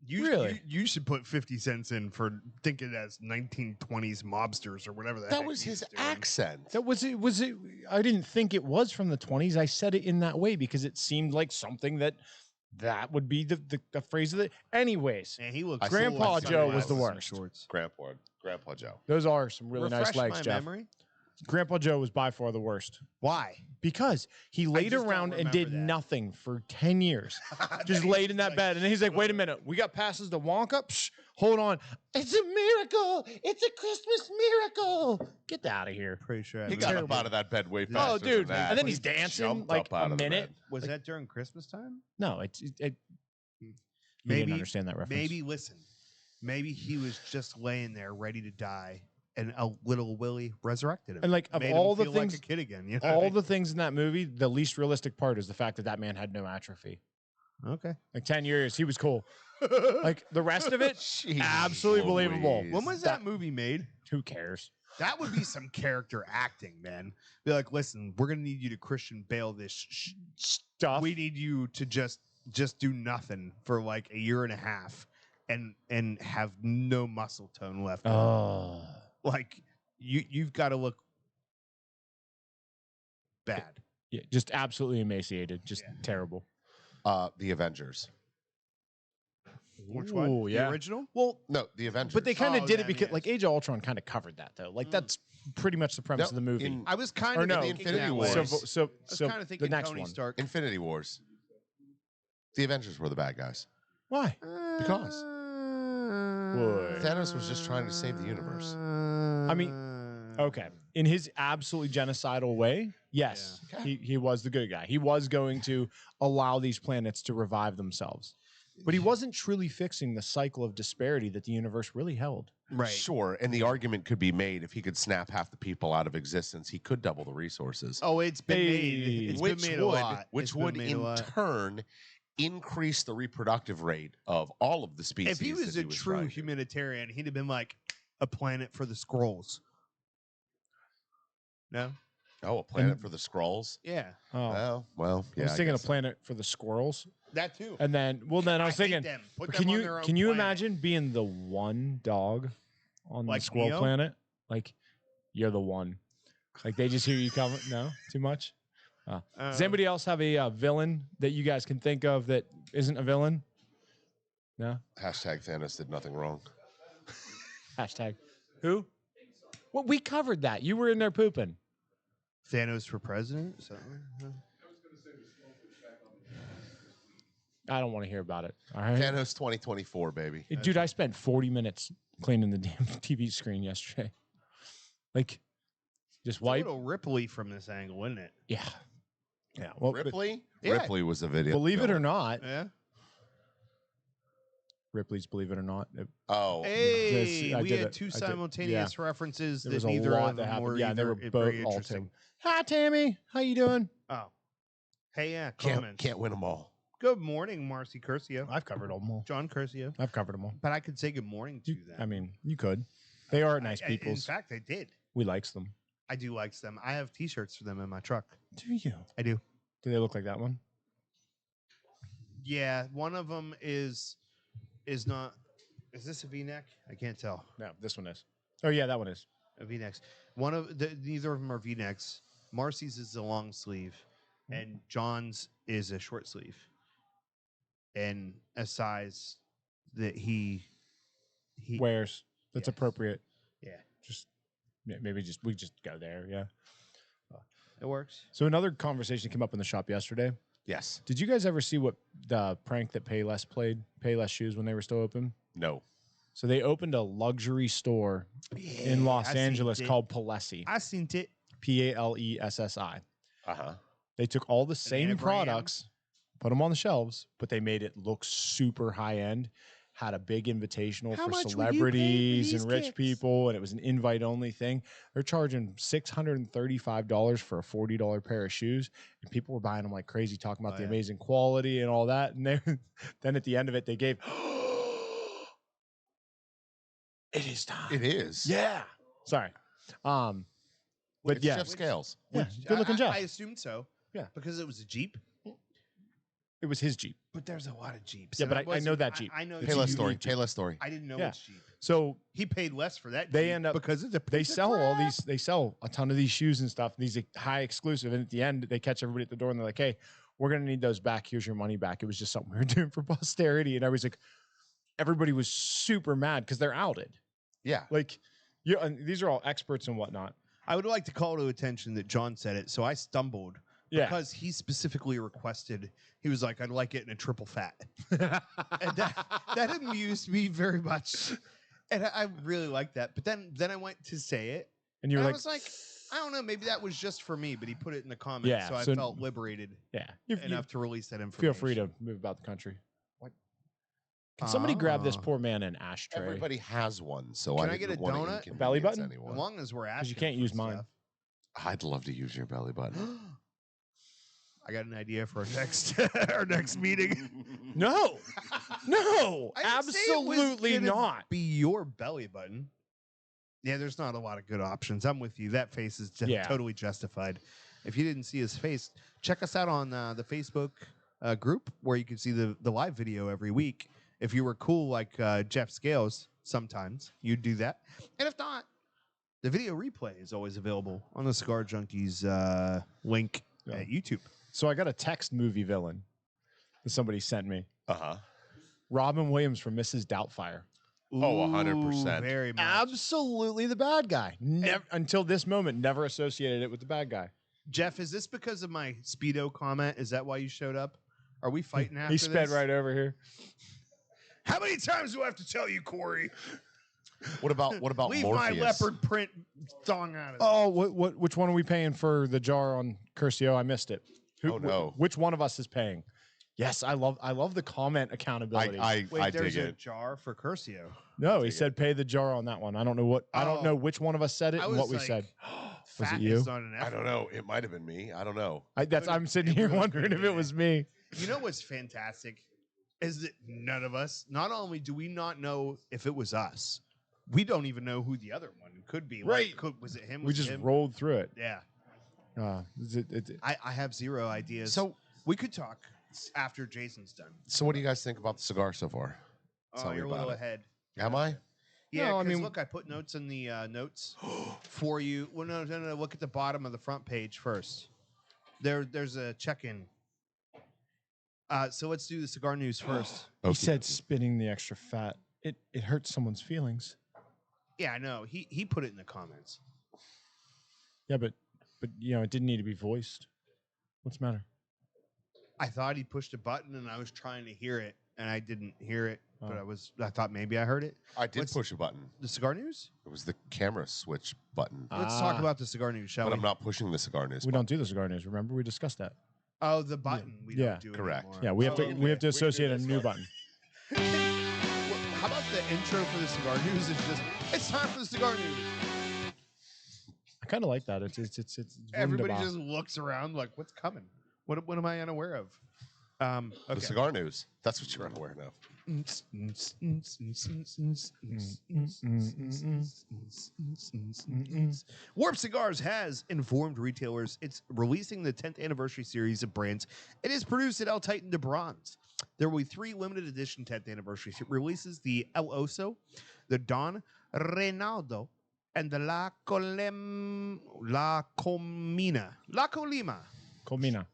You should put 50 cents in for thinking as 1920s mobsters or whatever That was his accent. That was it. Was it? I didn't think it was from the 20s. I said it in that way because it seemed like something that would be the phrase of it. Anyways, And he looks. Grandpa like Joe was sunglasses the and worst. Shorts. Grandpa Joe. those are some really Refresh nice legs, my Jeff. memory. Grandpa Joe was by far the worst Why? because he laid just don't around and remember did that. nothing for 10 years. Just laid in that bed. And then he's like, wait a minute. We got passes to Wonka? Psh, hold on. It's a miracle. It's a Christmas miracle. Get out of here. Pretty sure. He got up out of that bed way Oh, faster. dude. Than that. And then he's He dancing jumped like up out a of the minute. bed. Was that during Christmas time? No, it you Maybe didn't understand that reference. Maybe listen. Maybe he was just laying there ready to die, and a little Willie resurrected him. And like of Made all him the feel things, like a kid again. You know all the things in that movie, the least realistic part is the fact that man had no atrophy. okay. Like 10 years, he was cool. Like the rest of it, Jeez absolutely believable. Louise. When was that movie made? Who cares? That would be some character acting, man. Be like, listen, we're gonna need you to Christian Bale this. Stuff. We need you to just do nothing for like a year and a half, and have no muscle tone left. Oh. Like you've got to look bad. Yeah, just absolutely emaciated. Just terrible. The Avengers. Which one? Ooh, yeah. The original? Well, no, the Avengers. But they kind of Oh, did it them, because, yes. like, Age of Ultron kind of covered that, though. Like, that's pretty much the premise No, of the movie. in I was kind Or of no, thinking Infinity that Wars. way. so I was kind of thinking the next Tony one. Stark. Infinity Wars. The Avengers were the bad guys. Why? Because Would. Thanos was just trying to save the universe. I mean, okay. In his absolutely genocidal way, yes, Yeah. he was the good guy. He was going to allow these planets to revive themselves. But he wasn't truly fixing the cycle of disparity that the universe really held. Right. Sure, and the argument could be made if he could snap half the people out of existence, he could double the resources. Oh, it's been Hey. made. It's which been made a lot. which It's been would made a in lot. turn increase the reproductive rate of all of the species. If he was that a true trying to- humanitarian, he'd have been like a planet for the scrolls. No? Oh, a planet for the Skrulls? Yeah. Oh, Oh, well, yeah. I was thinking a guess so. planet for the squirrels, That too. and then I was I hate thinking, them. Put can them on you their own can you planet. imagine being the one dog on Like the squirrel Neo? planet? Like, you're the one. Like they just hear you coming. No, too much. Does anybody else have a villain that you guys can think of that isn't a villain? No. Hashtag Thanos did nothing wrong. Hashtag. Who? Well, we covered that. You were in there pooping. Thanos for president? So, I don't want to hear about it. All right. Thanos 2024, baby. Hey, dude, I spent 40 minutes cleaning the damn TV screen yesterday. Like, just it's a wipe. little Ripley from this angle, isn't it? Yeah. Yeah. Well, but Ripley? Yeah. Ripley was the video. believe it or villain. not, Yeah. Ripley's Believe It or Not. Oh, Hey, I we did had it. two I did. simultaneous references there that was a neither lot of that them happened. were Yeah, they were either both very all interesting. two. Hi, Tammy. How you doing? Oh. Hey, yeah, can't comments. win them all. Good morning, Marcy Curcio. I've covered them all. John Curcio. I've covered them all. But I could say good morning to them. I mean, you could. They are nice In people. fact, I did. We likes them. I do like them. I have T-shirts for them in my truck. Do you? I do. Do they look like that one? Yeah, one of them is not. Is this a V-neck? I can't tell. No, this one is. Oh yeah, that one is. A V-necks. Neither of them are V-necks. Marcy's is a long sleeve, and John's is a short sleeve, and a size that he Wears. That's Yes. appropriate. Yeah, Just maybe we just go there. Yeah. it works. So another conversation came up in the shop yesterday. Yes. Did you guys ever see what the prank that Payless played? Payless Shoes when they were still open. No. So they opened a luxury store in Los Angeles called Palessi. I seen it. Palessi. Uh-huh. They took all the same anagram? products, put them on the shelves, but they made it look super high end. Had a big invitational How for much would you pay for celebrities these and rich kicks? people, and it was an invite only thing. They're charging $635 for a $40 pair of shoes, and people were buying them like crazy, talking about Oh, the yeah. amazing quality and all that. And then at the end of it, they gave, "It is time." It is. Yeah. Sorry. But It's yeah, Jeff Scales. yeah, good looking Jeff. I assumed so. Yeah. because it was a Jeep. It was his Jeep. But there's a lot of Jeeps. Yeah, and but I know wasn't- that Jeep. I know. It's Jeep. a Payless story. unique Jeep. Payless story. I didn't know Yeah. which Jeep. So He paid less for that. They Jeep end up- because it's a they piece of sell all crap. these. They sell a ton of these shoes and stuff. These high exclusive, and at the end, they catch everybody at the door and they're like, "Hey, we're gonna need those back. Here's your money back." It was just something we were doing for posterity, and I was like, everybody was super mad because they're outed. Yeah. Like, you and these are all experts and whatnot. I would like to call to attention that John said it, so I stumbled Yeah. because he specifically requested. He was like, "I'd like it in a triple fat," and that amused me very much, and I really liked that. But then I went to say it, And you and were I like, was like, "I don't know, maybe that was just for me," but he put it in the comments, Yeah, so I so- felt liberated "Yeah, you enough to release that feel information. free to move about the country." What? Can somebody grab this Ah. poor man an ashtray? Everybody has one, so Can I I get didn't a want to donut? inconvenience Belly button? As anyone. long as we're asking, you can't for use mine. stuff. I'd love to use your belly button. I got an idea for our next our next meeting. No, no, I didn't say it was absolutely gonna not. Be your belly button. Yeah, there's not a lot of good options. I'm with you. That face is Yeah. totally justified. If you didn't see his face, check us out on the Facebook group where you can see the live video every week. If you were cool like Jeff Scales, sometimes you'd do that. And if not, the video replay is always available on the Cigar Junkies link Yeah. at YouTube. So I got a text movie villain. that somebody sent me. Uh-huh. Robin Williams from Mrs. Doubtfire. Oh, 100%. Very much. Absolutely the bad guy. Never until this moment, never associated it with the bad guy. Jeff, is this because of my Speedo comment? Is that why you showed up? Are we fighting after He sped this? right over here. How many times do I have to tell you, Corey? What about Leave Morpheus? my leopard print thong out of it. Oh, which one are we paying for the jar on Curcio? I missed it. Oh, no. Which one of us is paying? Yes, I love the comment accountability. I Wait, there's dig a it. jar for Curcio. No, he said pay the jar on that one. I don't know I don't know which one of us said it I and was what we like, said. Was Fat it you? is not an I F don't know. It might have been me. I don't know. I'm sitting here wondering if it was me. You know what's fantastic is that none of us, not only do we not know if it was us, we don't even know who the other one could be. Right. Like, was it him? We Was it just him? rolled through it. Yeah. I I have zero ideas. So, we could talk after Jason's done. so what do you guys think about the cigar so far? Tell Oh, me you're a about little it. ahead. Am I? Yeah, No, I 'cause mean- look, I put notes in the notes for you. Well, no. Look at the bottom of the front page first. There's a check-in. So let's do the cigar news first. he Okay. said spinning the extra fat. It hurts someone's feelings. Yeah, I know. He put it in the comments. Yeah, but it didn't need to be voiced. What's the matter? I thought he pushed a button and I was trying to hear it and I didn't hear it, but Oh. I thought maybe I heard it. I did Let's- push a button. The cigar news? It was the camera switch button. Let's talk Ah. about the cigar news, shall But we? I'm not pushing the cigar news. We don't do the cigar news. Remember, we discussed that. Oh, the button. We Yeah. don't do it Correct. anymore. Yeah, we have to Oh, we have to okay. associate a new button. Well, how about the intro for the cigar news? Is just it's time for the cigar news. I kind of like that. It's Everybody wunderbar. just looks around like, what's coming? What am I unaware of? The Okay. cigar news. That's what you're unaware of. Warp Cigars has informed retailers it's releasing the 10th anniversary series of brands it is produced at El Titan de Bronze. There will be 3 limited edition 10th anniversary releases: the El Oso, the Don Reynaldo, and the La Colima. Comina.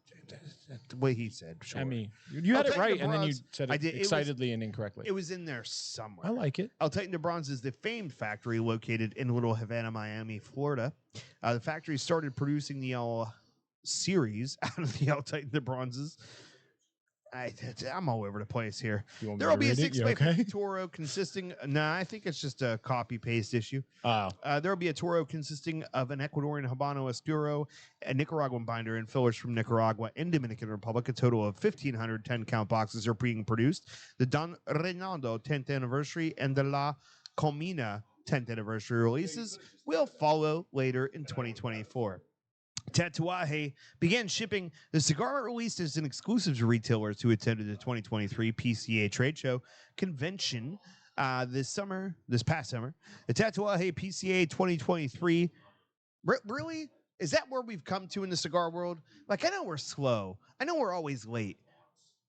The way he said, sure. I mean, you had El it Titan right, de and then you Bronze. said I it did. It was- excitedly and incorrectly. It was in there somewhere. I like it. El Titan de Bronze is the famed factory located in Little Havana, Miami, Florida. The factory started producing the El series out of the El Titan de Bronzes. I'm all over the place here. You want me There will to be a read it? You 6x50 okay? Toro consisting. Nah, I think it's just a copy paste issue. Oh, There will be a Toro consisting of an Ecuadorian Habano Oscuro, a Nicaraguan binder, and fillers from Nicaragua and Dominican Republic. A total of 1,500 10-count boxes are being produced. The Don Reynaldo 10th anniversary and the La Comina 10th anniversary releases will follow later in 2024. Tatuaje began shipping the cigar released as an exclusive to retailers who attended the 2023 PCA trade show convention this past summer. The Tatuaje PCA 2023, really? Is that where we've come to in the cigar world? Like, I know we're slow. I know we're always late.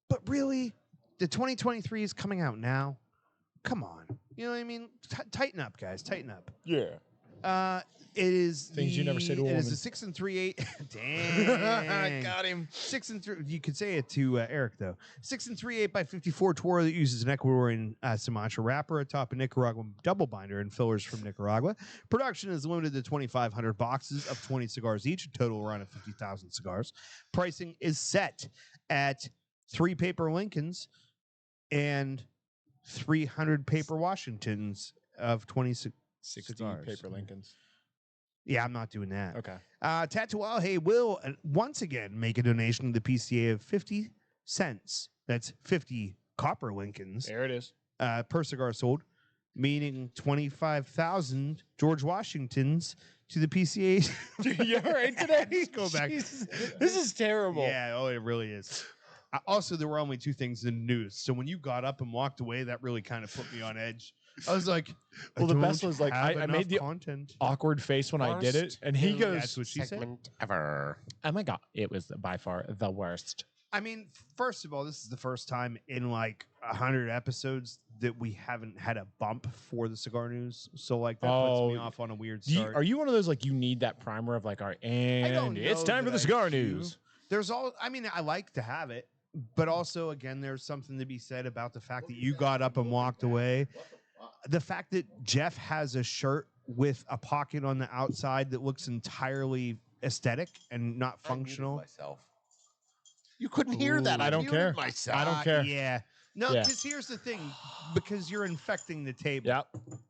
But really, the 2023 is coming out now? Come on. You know what I mean? Tighten up, guys. Tighten up. yeah. It is Things you never say to a It is woman. a 6 3/8. Dang, Got him. 6 3. You could say it to Eric though. 6 3/8 by 54 Toro that uses an Ecuadorian Sumatra wrapper atop a Nicaraguan double binder and fillers from Nicaragua. Production is limited to 2,500 boxes of 20 cigars each, a total around of 50,000 cigars. Pricing is set at 3 paper Lincolns and 300 paper Washingtons of 26 60 cigars. paper Lincolns. Yeah, I'm not doing that. Okay. Tatuaje will once again make a donation to the PCA of 50 cents. That's 50 copper Lincolns There it is. per cigar sold, meaning 25,000 George Washingtons to the PCA. You all right today? Just go back. Jesus, this is terrible. Yeah, oh, it really is. Also, there were only 2 things in the news. So when you got up and walked away, that really kind of put me on edge. I was like, Well, the best don't was, like, have I enough made the content. Awkward face when I did it, Worst and he That's goes, what she said. Segment ever. "Oh my god, it was by far the worst." I mean, first of all, this is the first time in like 100 episodes that we haven't had a bump for the cigar news. So like that puts me Oh, off on a weird Do you, start. are you one of those like you need that primer of like, all right, I don't and it's know time for that the I cigar do. news? There's all. I mean, I like to have it. But also, again, there's something to be said about the fact that you got up and walked away. The fact that Jeff has a shirt with a pocket on the outside that looks entirely aesthetic and not I muted functional. myself. You couldn't hear that. I don't muted care. Myself. I don't care. Yeah. No, Yeah. because here's the thing. Because you're infecting the table. Yep.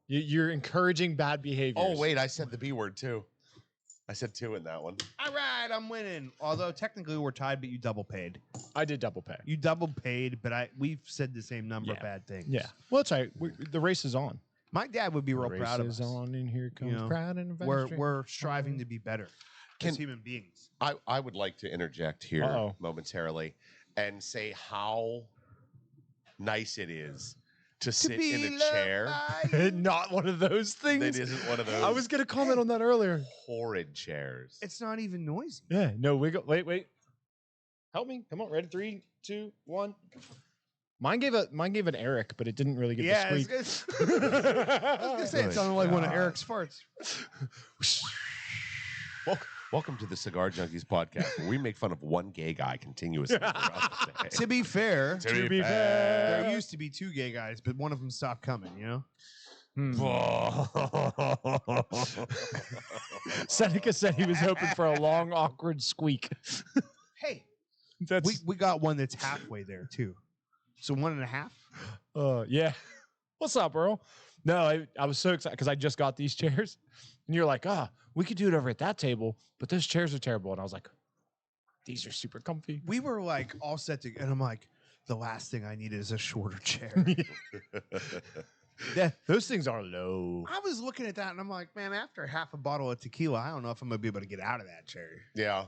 You're encouraging bad behavior. Oh wait, I said the B word too. I said 2 in that one. All right, I'm winning. Although technically we're tied, but you double paid. I did double pay. You double paid, but we've said the same number of bad things. Yeah. Well, it's all right. The race is on. My dad would be real proud of us. The race is on, and here comes know, pride and we're striving to be better as human beings. I would like to interject here momentarily and say how nice it is to sit in a chair. Not one of those things. It isn't one of those. I was going to comment on that earlier. Horrid chairs. It's not even noisy. Yeah. No, wiggle. Wait. Help me. Come on. Ready? 3, 2, 1. Mine gave an Eric, but it didn't really get the squeak. I was gonna say it sounded like one of Eric's farts. Welcome to the Cigar Junkies podcast, where we make fun of one gay guy continuously throughout the day. To be fair, fair. there used to be 2 gay guys, but one of them stopped coming. You know. Seneca said he was hoping for a long, awkward squeak. Hey, That's we got one that's halfway there too. So 1.5. yeah. What's up, Earl? No, I was so excited because I just got these chairs, and you're like, we could do it over at that table, but those chairs are terrible. And I was like, these are super comfy. We were like all set to, and I'm like, the last thing I need is a shorter chair. Those things are low. I was looking at that, and I'm like, man, after half a bottle of tequila, I don't know if I'm gonna be able to get out of that chair. Yeah.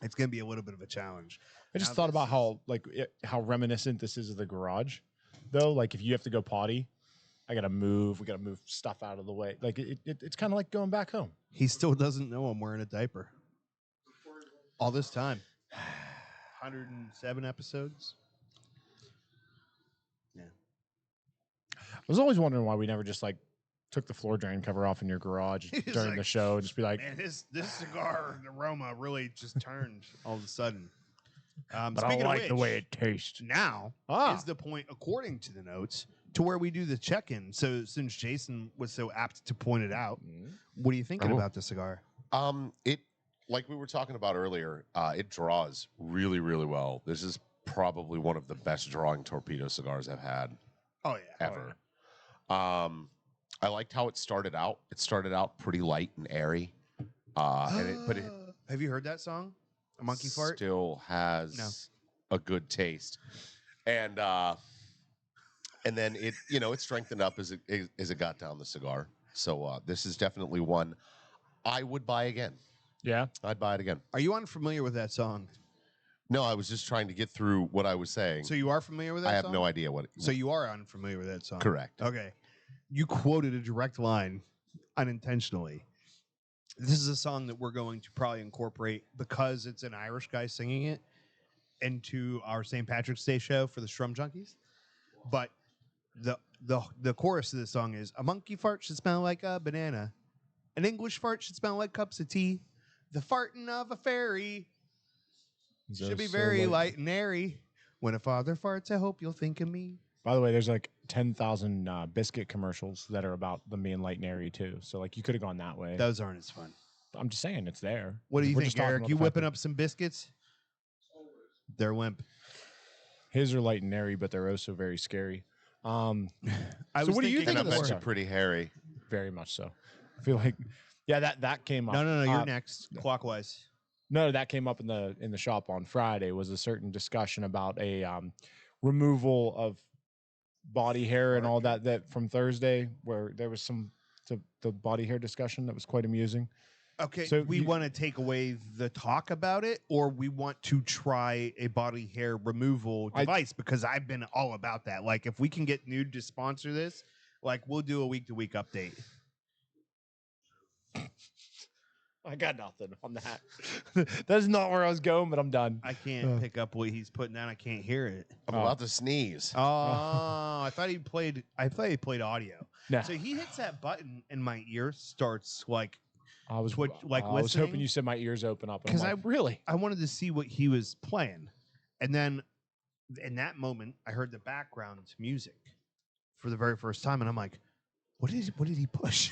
It's gonna be a little bit of a challenge. I just thought about how reminiscent this is of the garage, though. Like if you have to go potty, I gotta move. We gotta move stuff out of the way. Like it's kind of like going back home. He still doesn't know I'm wearing a diaper. All this time. 107 episodes. Yeah. I was always wondering why we never just like took the floor drain cover off in your garage He's during like, the show and just be like, man, this cigar aroma really just turned all of a sudden. but I like the way it tastes. Now is the point, according to the notes, to where we do the check-in. So since Jason was so apt to point it out, what are you thinking about the cigar? It, like we were talking about earlier, it draws really, really well. This is probably one of the best drawing torpedo cigars I've had. Oh yeah, ever. I liked how it started out. It started out pretty light and airy. But it have you heard that song? A Monkey Fart? Still has a good taste. And then it, it strengthened up as it got down the cigar. So this is definitely one I would buy again. Yeah, I'd buy it again. Are you unfamiliar with that song? No, I was just trying to get through what I was saying. So you are familiar with that I have song? no idea what. So you are unfamiliar with that song? Correct. Okay. You quoted a direct line unintentionally. This is a song that we're going to probably incorporate because it's an Irish guy singing it into our St. Patrick's Day show for the Strum Junkies. But the chorus of the song is, a monkey fart should smell like a banana. An English fart should smell like cups of tea. The farting of a fairy should be very light and airy. When a father farts, I hope you'll think of me. By the way, there's like 10,000 biscuit commercials that are about them being light and airy too. So like you could have gone that way. Those aren't as fun. I'm just saying it's there. What do you We're think, just talking Eric? about You the fact whipping that up some biscuits? They're limp. His are light and airy, but they're also very scary. I So was what do you thinking think I of the bet you cigar? pretty hairy. Very much so. I feel like, yeah, that came up. No, you're next. Clockwise. No, that came up in the shop on Friday. Was a certain discussion about a removal of body hair and all that from Thursday, where there was the body hair discussion that was quite amusing. Okay, So we you- want to take away the talk about it, or we want to try a body hair removal device, because I've been all about that. Like, if we can get Nude to sponsor this, like, we'll do a week-to-week update. I got nothing on that. That's not where I was going, but I'm done. I can't pick up what he's putting down. I can't hear it. I'm about to sneeze. Oh, I thought he played audio. Nah. So he hits that button, and my ear starts like. I was Twitch- like I was hoping listening? you said my ears open up. And 'Cause I'm like, really? I wanted to see what he was playing, and then in that moment, I heard the background music for the very first time, and I'm like, what did he push?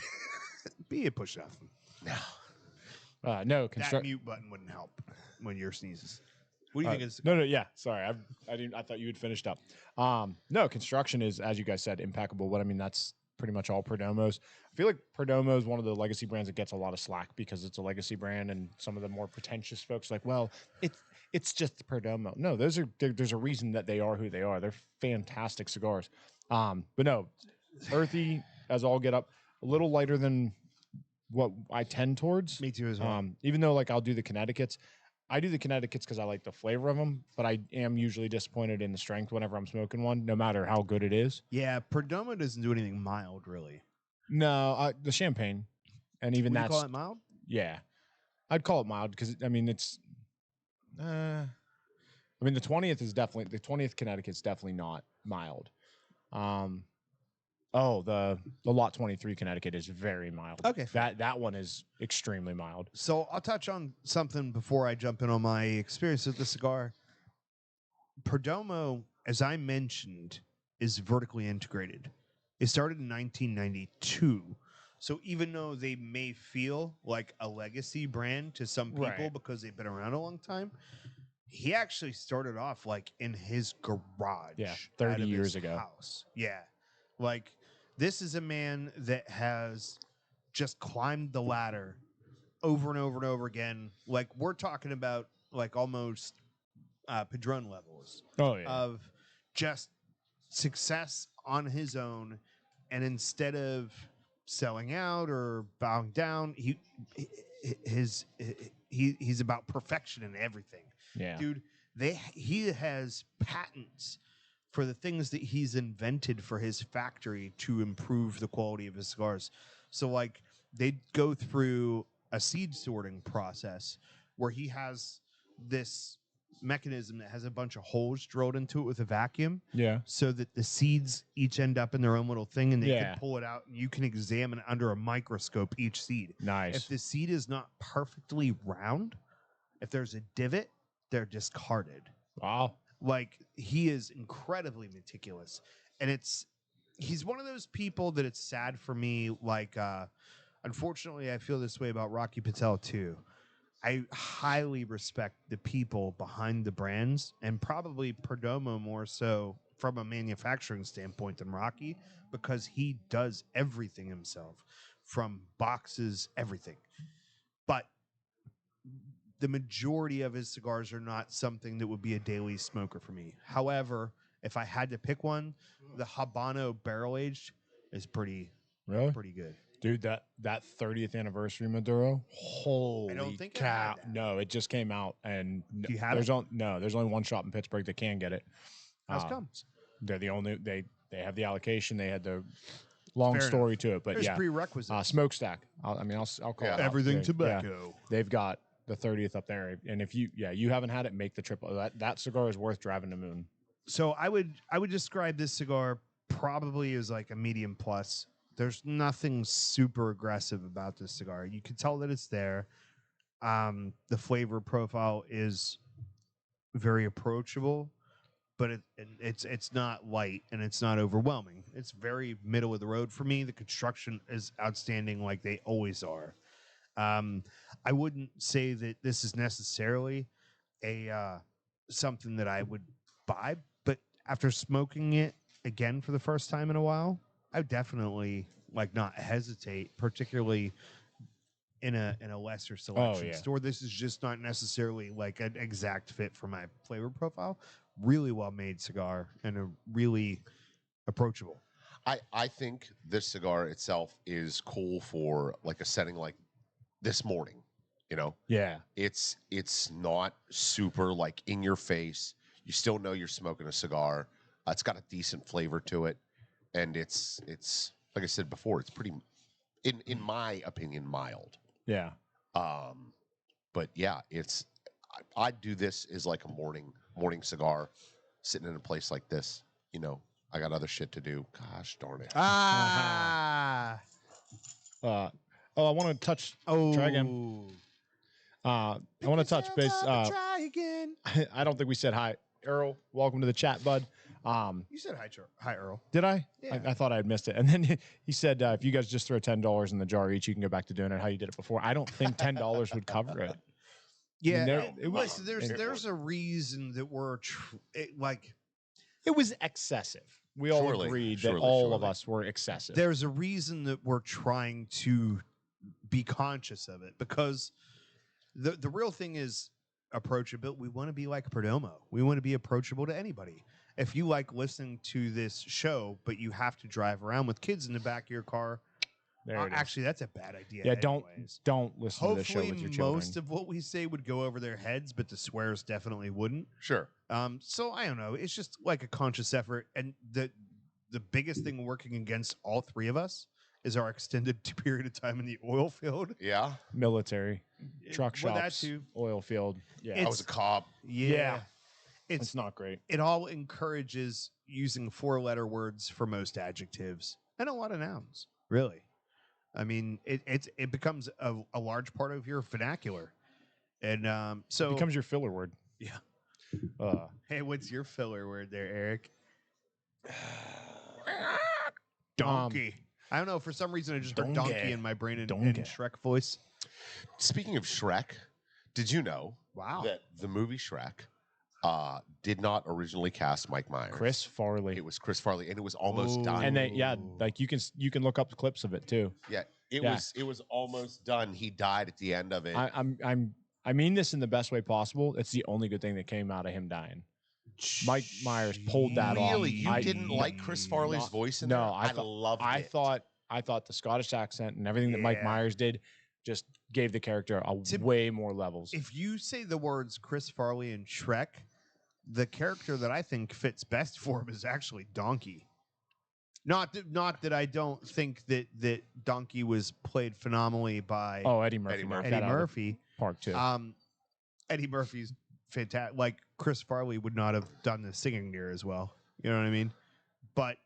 Be it push nothing. No. No, That mute button wouldn't help when you're sneezes. What do you think is No, yeah. Sorry, I didn't. I thought you had finished up. No, construction is, as you guys said, impeccable. But I mean, that's pretty much all Perdomo's. I feel like Perdomo is one of the legacy brands that gets a lot of slack because it's a legacy brand, and some of the more pretentious folks are like, well, it's just Perdomo. No, there's a reason that they are who they are. They're fantastic cigars. But no, earthy as all get up, a little lighter than what I tend towards. Me too as well. Even though like I'll do the Connecticut's. I do the Connecticut's because I like the flavor of them, but I am usually disappointed in the strength whenever I'm smoking one, no matter how good it is. Yeah, Perdomo doesn't do anything mild, really. No, the champagne, and even Would you that's call it mild? yeah, I'd call it mild because I mean it's. I mean the 20th Connecticut's definitely not mild. Oh, the lot 23 Connecticut is very mild. Okay, that one is extremely mild. So I'll touch on something before I jump in on my experience with the cigar. Perdomo, as I mentioned, is vertically integrated. It started in 1992. So even though they may feel like a legacy brand to some people Right. because they've been around a long time, he actually started off like in his garage. Yeah, out 30 of years his ago. house. Yeah. Like this is a man that has just climbed the ladder over and over and over again. Like we're talking about like almost Padron levels Oh yeah. of just success on his own, and instead of selling out or bowing down, he's about perfection in everything. Yeah. Dude, he has patents for the things that he's invented for his factory to improve the quality of his cigars. So like they go through a seed sorting process where he has this mechanism that has a bunch of holes drilled into it with a vacuum Yeah. so that the seeds each end up in their own little thing and they Yeah. can pull it out and you can examine under a microscope each seed. Nice. If the seed is not perfectly round, if there's a divot, they're discarded. Wow. Like he is incredibly meticulous, and he's one of those people that it's sad for me. Like, unfortunately, I feel this way about Rocky Patel too. I highly respect the people behind the brands, and probably Perdomo more so from a manufacturing standpoint than Rocky, because he does everything himself, from boxes, everything. But the majority of his cigars are not something that would be a daily smoker for me. However, if I had to pick one, the Habano barrel aged is pretty good. Dude, that 30th anniversary Maduro. Holy think I've cow! had that. No, it just came out, and Do you have there's it? there's only one shop in Pittsburgh that can get it. How's come? They're the only they have the allocation. They had the long Fair story to it, but There's yeah, prerequisites. smokestack. I'll call it out. Everything Yeah, tobacco. they've got the 30th up there, and if you haven't had it, make the trip. That cigar is worth driving to Moon. So I would describe this cigar probably as like a medium plus. There's nothing super aggressive about this cigar. You can tell that it's there. The flavor profile is very approachable, but it's not light and it's not overwhelming. It's very middle of the road for me. The construction is outstanding, like they always are. I wouldn't say that this is necessarily a something that I would buy, but after smoking it again for the first time in a while, I would definitely like not hesitate, particularly in a lesser selection yeah. store. This is just not necessarily like an exact fit for my flavor profile. Really well made cigar and a really approachable. I think this cigar itself is cool for like a setting like this morning. You know, Yeah, it's not super like in your face. You still know you're smoking a cigar. It's got a decent flavor to it, and it's like I said before, it's pretty, in my opinion, mild. yeah. But yeah, I'd do this as like a morning cigar, sitting in a place like this. You know, I got other shit to do. Gosh darn it. Ah. I want to touch. Oh. Try again. I want to touch base. Try again. I don't think we said hi. Earl, welcome to the chat, bud. You said hi, Earl. Did I? Yeah. I thought I had missed it. And then he said, if you guys just throw $10 in the jar each, you can go back to doing it how you did it before. I don't think $10 would cover it. Yeah, it was- there's a reason that we're It was excessive. We all agreed that all of us were excessive. there's a reason that we're trying to be conscious of it, because the real thing is approachability. We want to be like Perdomo. We want to be approachable to anybody. If you like listening to this show, but you have to drive around with kids in the back of your car, There it is. actually, that's a bad idea. Yeah, anyways. don't listen to the show Hopefully, with your children. most of what we say would go over their heads, but the swears definitely wouldn't. Sure. So I don't know. It's just like a conscious effort, and the biggest thing working against all three of us is our extended period of time in the oil field. Yeah. Military, truck Well, shops, that too. oil field. Yeah, I was a cop. Yeah. it's not great. It all encourages using 4-letter words for most adjectives and a lot of nouns. Really, I mean, it becomes a large part of your vernacular, and so It becomes your filler word. Yeah. Hey, what's your filler word there, Eric? Donkey. I don't know. For some reason, I just heard Donkey. donkey in my brain in Donkey. Shrek voice. Speaking of Shrek, did you know Wow. that the movie Shrek did not originally cast Mike Myers? Chris Farley. It was Chris Farley, and it was almost Ooh. done. And they, like you can look up clips of it too. Yeah, it Yeah. was almost done. He died at the end of it. I mean this in the best way possible. It's the only good thing that came out of him dying. Mike Myers pulled that off. Really, you I- didn't like Chris Farley's Not- voice in no, there? I thought- loved I it. thought the Scottish accent and everything that Mike Yeah. Myers did just gave the character way more levels. If you say the words Chris Farley and Shrek, the character that I think fits best for him is actually Donkey. Not that I don't think that Donkey was played phenomenally by Eddie Murphy. Eddie knocked Murphy. that Eddie out of the Murphy. Park too. Eddie Murphy's fantastic. Like Chris Farley would not have done the singing here as well. You know what I mean? But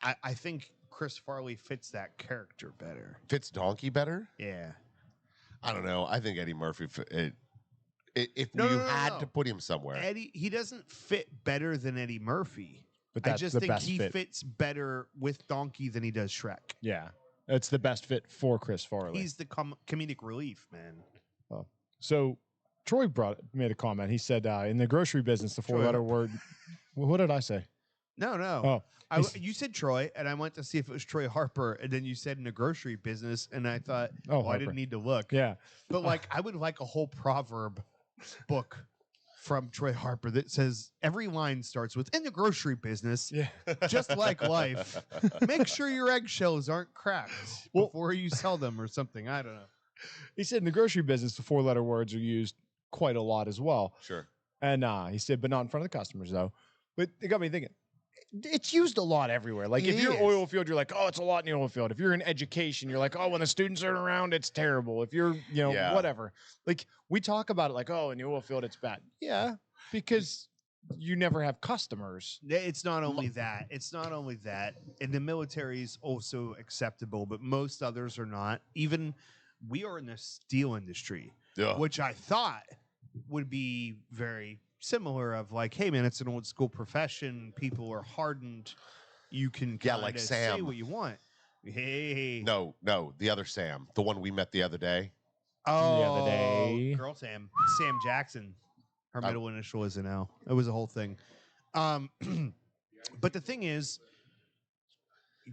I think Chris Farley fits that character better. Fits Donkey better? Yeah. I don't know. I think Eddie Murphy. If No, you no, no, had no. to put him somewhere, Eddie, he doesn't fit better than Eddie Murphy. but I that's just the think best he fit. fits better with Donkey than he does Shrek. Yeah, it's the best fit for Chris Farley. He's the comedic relief, man. So Troy made a comment. He said, in the grocery business, the 4-letter word. Well, what did I say? No. Oh, You said Troy, and I went to see if it was Troy Harper, and then you said in the grocery business, and I thought, Oh, I Harper. didn't need to look. yeah. But like, I would like a whole proverb book from Troy Harper that says every line starts with "in the grocery business." Yeah. Just like life, make sure your eggshells aren't cracked before you sell them or something. I don't know. He said in the grocery business, the 4-letter words are used quite a lot as well. sure. And he said, but not in front of the customers, though. But it got me thinking, it's used a lot everywhere. Like if It you're is. oil field, you're like, oh, it's a lot in the oil field. If you're in education, you're like, oh, when the students aren't around, it's terrible. If you're, Yeah. whatever. Like we talk about it like, oh, in the oil field, it's bad. Yeah, because you never have customers. It's not only that. It's not only that. And the military is also acceptable, but most others are not. Even we are in the steel industry, Yeah. which I thought would be very similar of like, hey man, it's an old school profession. People are hardened. You can Yeah, kinda like say Sam. what you want. Hey. No, the other Sam, the one we met the other day. Oh, other day. girl Sam Jackson. Her Oh. middle initial is an L. It was a whole thing. But the thing is,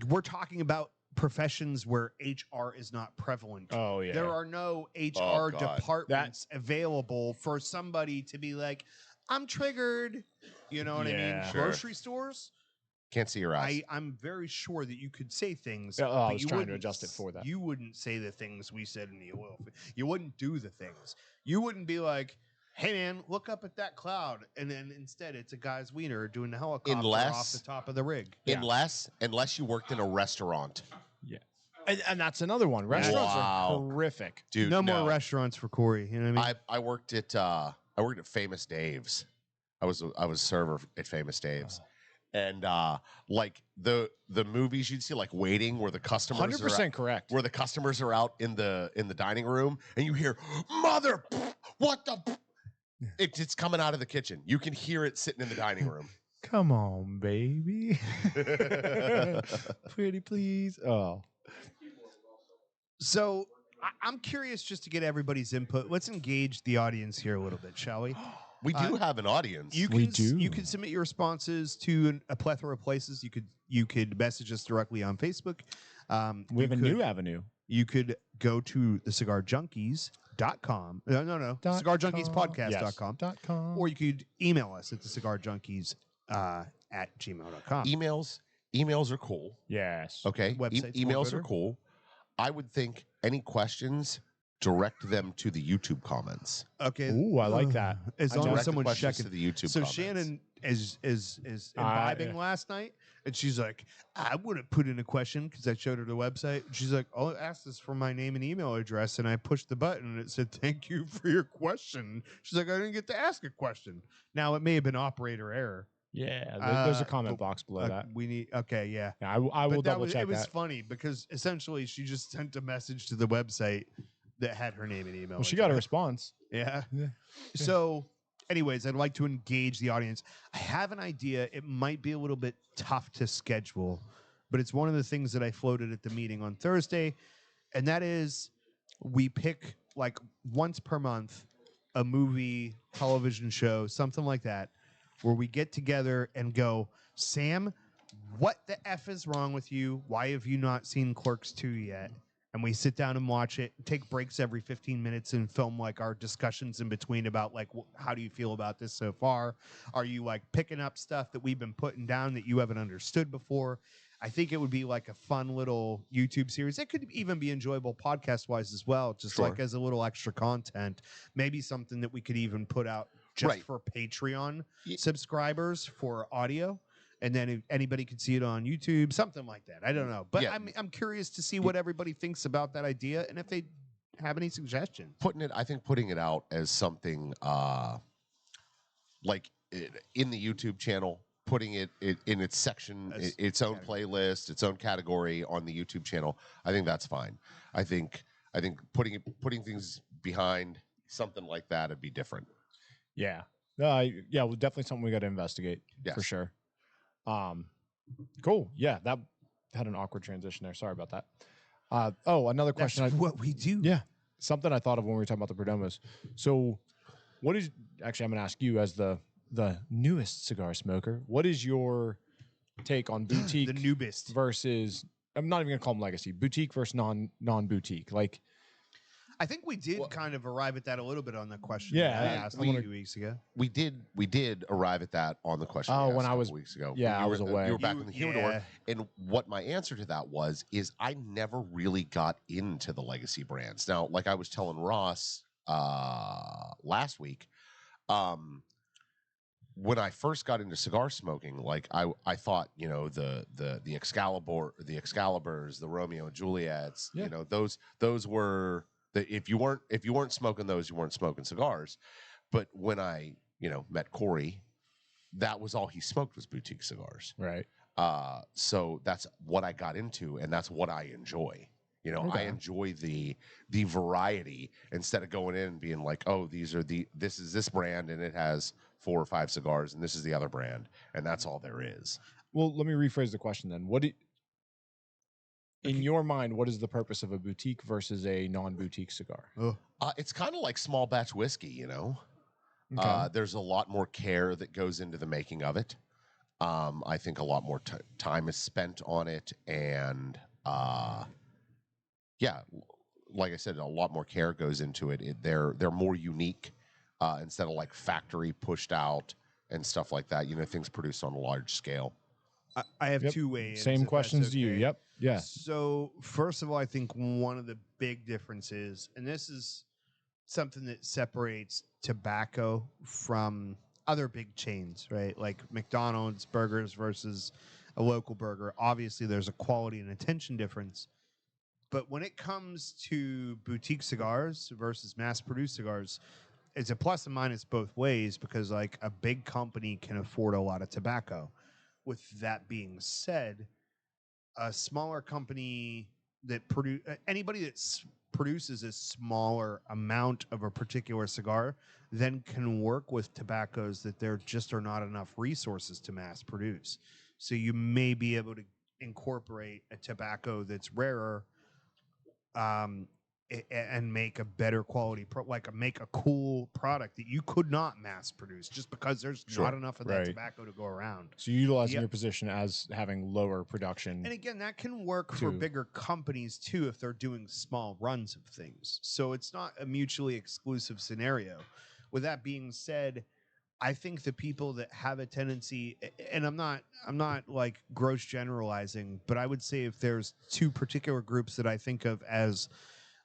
we're talking about professions where HR is not prevalent. Oh, yeah. There are no HR Oh, God. departments available for somebody to be like, I'm triggered. You know what I mean? Yeah. Sure. Grocery stores. Can't see your eyes. I'm very sure that you could say things. Yeah, I but was you trying to wouldn't adjust it for that. You wouldn't say the things we said in the oil. You wouldn't do the things. You wouldn't be like, "Hey man, look up at that cloud," and then instead it's a guy's wiener doing the helicopter off Unless- the top of the rig. Yeah. Unless you worked in a restaurant, Yeah. And that's another one. Restaurants Wow. are horrific. dude. No more restaurants for Corey. You know what I mean? I worked at Famous Dave's. I was a server at Famous Dave's. And like the movies you'd see, like Waiting, where the customers 100% correct. where the customers are out in the dining room, and you hear "Mother, what the." It's coming out of the kitchen. You can hear it sitting in the dining room. Come on, baby. Pretty please. Oh. So I'm curious just to get everybody's input. Let's engage the audience here a little bit, shall we? We do have an audience. You We can do. you can submit your responses to a plethora of places. You could message us directly on Facebook. We have a new avenue. You could go to thecigarjunkies.com. No. Cigarjunkiespodcast.com. .com. Or you could email us at thecigarjunkies at gmail.com. Emails are cool. Yes. Okay. Websites more Emails are better. cool. I would think any questions, direct them to the YouTube comments. Okay. Ooh, I like that. As I long direct as the someone's questions checking. to the YouTube So comments. Shannon is imbibing last night, and she's like, I wouldn't put in a question because I showed her the website. She's like, oh, ask this for my name and email address, and I pushed the button, and it said, thank you for your question. She's like, I didn't get to ask a question. Now, it may have been operator error. Yeah, there's a comment but, box below that. We need, okay, yeah. Yeah, I will But that double was, check it was that. funny because essentially she just sent a message to the website that had her name and email. Well, she got a address. response. Yeah. Yeah. So, anyways, I'd like to engage the audience. I have an idea. It might be a little bit tough to schedule, but it's one of the things that I floated at the meeting on Thursday, and that is we pick like once per month a movie, television show, something like that, where we get together and go, Sam, what the F is wrong with you? Why have you not seen Clerks 2 yet? And we sit down and watch it, take breaks every 15 minutes and film like our discussions in between about like, how do you feel about this so far? Are you like picking up stuff that we've been putting down that you haven't understood before? I think it would be like a fun little YouTube series. It could even be enjoyable podcast wise as well, just Sure. like as a little extra content. Maybe something that we could even put out just Right. for Patreon Ye- subscribers for audio. And then if anybody could see it on YouTube, something like that. I don't know. But Yeah. I'm curious to see what everybody thinks about that idea and if they have any suggestions. Putting it out as something like in the YouTube channel, putting it in its section, As its own playlist, its own category on the YouTube channel. I think that's fine. I think putting things behind something like that would be different. Yeah. Yeah, well, definitely something we got to investigate for Yes. sure. Cool. Yeah, that had an awkward transition there. Sorry about that. Another question. That's what we do. Yeah, something I thought of when we were talking about the Perdomos. So, what is actually? I'm going to ask you as the newest cigar smoker. What is your take on boutique The newbest. versus? I'm not even going to call them legacy. Boutique versus non-boutique. Like, I think we did kind of arrive at that a little bit on the question Yeah, that I I- asked I a wanna- few weeks ago. We did arrive at that on the question. Oh, we when asked I a was- couple weeks ago. yeah, When I you was were, away. You were back You- in the humidor, yeah. and what my answer to that was is I never really got into the legacy brands. Now, like I was telling Ross last week, when I first got into cigar smoking, like I thought, you know, the Excaliburs, the Romeo and Juliets, Yeah. you know, those were if you weren't smoking those, you weren't smoking cigars. But when I, you know, met Corey, that was all he smoked was boutique cigars. right? So that's what I got into, and that's what I enjoy. You know, I Okay. enjoy the variety instead of going in and being like, oh, this is this brand and it has 4 or 5 cigars, and this is the other brand, and that's all there is. Well, let me rephrase the question then. In your mind, what is the purpose of a boutique versus a non-boutique cigar? It's kind of like small batch whiskey, you know. Okay. There's a lot more care that goes into the making of it. I think a lot more time is spent on it, and yeah, like I said, a lot more care goes into it. They're more unique instead of like factory pushed out and stuff like that. You know, things produced on a large scale. I have Yep. 2 ways. Same questions to you. Yep. Yeah. So, first of all, I think one of the big differences, and this is something that separates tobacco from other big chains, right? Like McDonald's burgers versus a local burger. Obviously, there's a quality and attention difference. But when it comes to boutique cigars versus mass-produced cigars, it's a plus and minus both ways because, like, a big company can afford a lot of tobacco. With that being said, a smaller company that produce anybody that produces a smaller amount of a particular cigar then can work with tobaccos that there just are not enough resources to mass produce. So you may be able to incorporate a tobacco that's rarer, um, and make a better quality, make a cool product that you could not mass produce just because there's not enough of that Right. tobacco to go around. So you're utilizing Yep. your position as having lower production. And again, that can work for bigger companies too if they're doing small runs of things. So it's not a mutually exclusive scenario. With that being said, I think the people that have a tendency, and I'm not like gross generalizing, but I would say if there's two particular groups that I think of as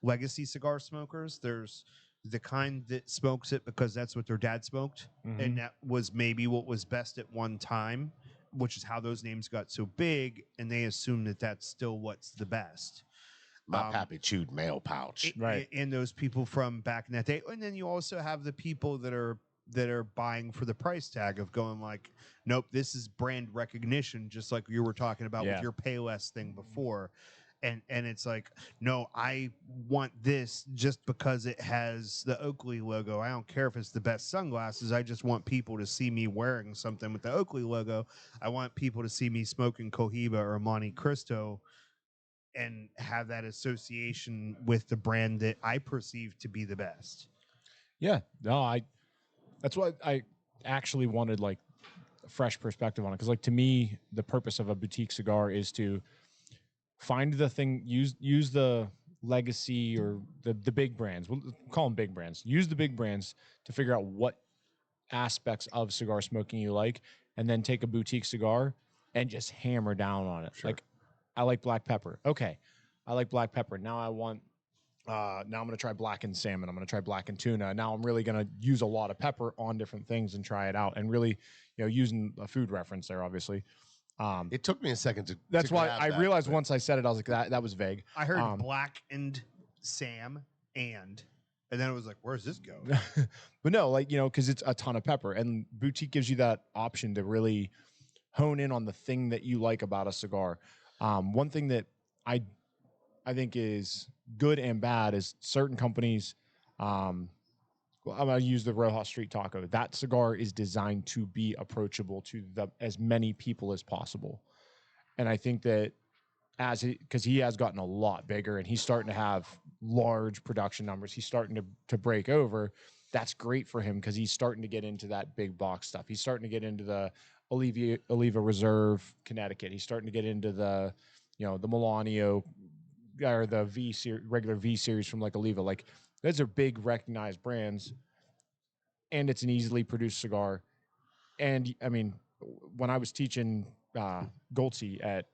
legacy cigar smokers, there's the kind that smokes it because that's what their dad smoked, and that was maybe what was best at one time, which is how those names got so big, and they assume that that's still what's the best. My pappy chewed mail pouch. Right. And those people from back in that day, and then you also have the people that are buying for the price tag of going like, nope, this is brand recognition, just like you were talking about with your Payless thing before. And it's like, no, I want this just because it has the Oakley logo. I don't care if it's the best sunglasses. I just want people to see me wearing something with the Oakley logo. I want people to see me smoking Cohiba or Monte Cristo and have that association with the brand that I perceive to be the best. Yeah. No, that's what I actually wanted, like a fresh perspective on it. Cause like to me, the purpose of a boutique cigar is to find the thing, use the legacy or the big brands. We'll call them big brands. Use the big brands to figure out what aspects of cigar smoking you like, and then take a boutique cigar and just hammer down on it. Like, I like black pepper. Okay, I like black pepper. Now I want. Now I'm going to try blackened salmon. I'm going to try blackened tuna. Now I'm really going to use a lot of pepper on different things and try it out. And really, using a food reference there, obviously. It took me a second to. That's to why grab I that, realized but once I said it, I was like, that was vague. I heard blackened Sam and then it was like, where's this go? But no, like, because it's a ton of pepper, and boutique gives you that option to really hone in on the thing that you like about a cigar. One thing that I think is good and bad is certain companies. Well, I'm going to use the Rojas Street Taco. That cigar is designed to be approachable to as many people as possible. And I think that because he has gotten a lot bigger and he's starting to have large production numbers, he's starting to break over. That's great for him because he's starting to get into that big box stuff. He's starting to get into the Oliva Reserve, Connecticut. He's starting to get into the, the Melanio or the regular V series from like Oliva. Like, those are big recognized brands, and it's an easily produced cigar. And I mean, when I was teaching Goltzy at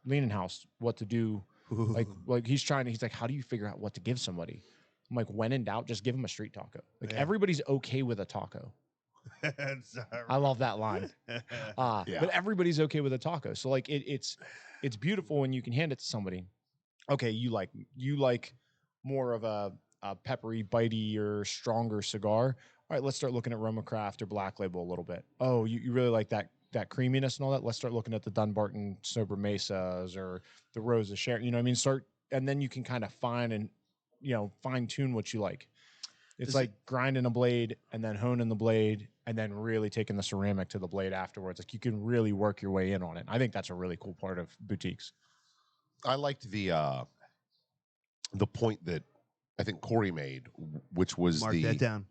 Leaning House what to do, like he's like, how do you figure out what to give somebody? I'm like, when in doubt, just give them a street taco. Like, everybody's okay with a taco. I love that line. But everybody's okay with a taco. So like it's beautiful when you can hand it to somebody. Okay, you like more of a peppery, bitey, or stronger cigar. All right, let's start looking at Roma Craft or Black Label a little bit. Oh, you really like that creaminess and all that? Let's start looking at the Dunbarton Sober Mesas or the Rosa Sharon. You know what I mean? And then you can kind of fine tune what you like. It's like grinding a blade and then honing the blade and then really taking the ceramic to the blade afterwards. Like, you can really work your way in on it. I think that's a really cool part of boutiques. I liked the point that I think Corey made, which was Mark that down.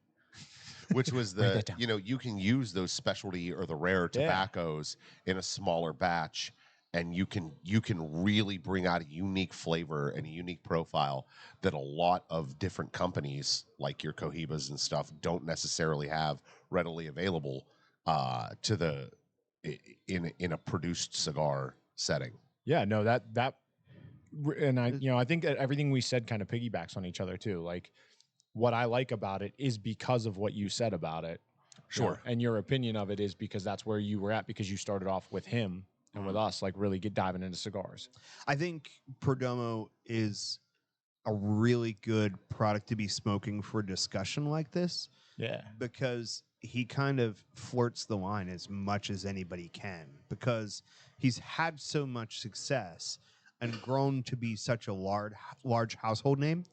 Which was you can use those specialty or the rare tobaccos in a smaller batch, and you can really bring out a unique flavor and a unique profile that a lot of different companies like your Cohibas and stuff don't necessarily have readily available in a produced cigar setting. Yeah, no, that and I think that everything we said kind of piggybacks on each other too. Like, what I like about it is because of what you said about it. Sure. And your opinion of it is because that's where you were at, because you started off with him and with us, like, really diving into cigars. I think Perdomo is a really good product to be smoking for a discussion like this. Yeah. Because he kind of flirts the line as much as anybody can, because he's had so much success and grown to be such a large household name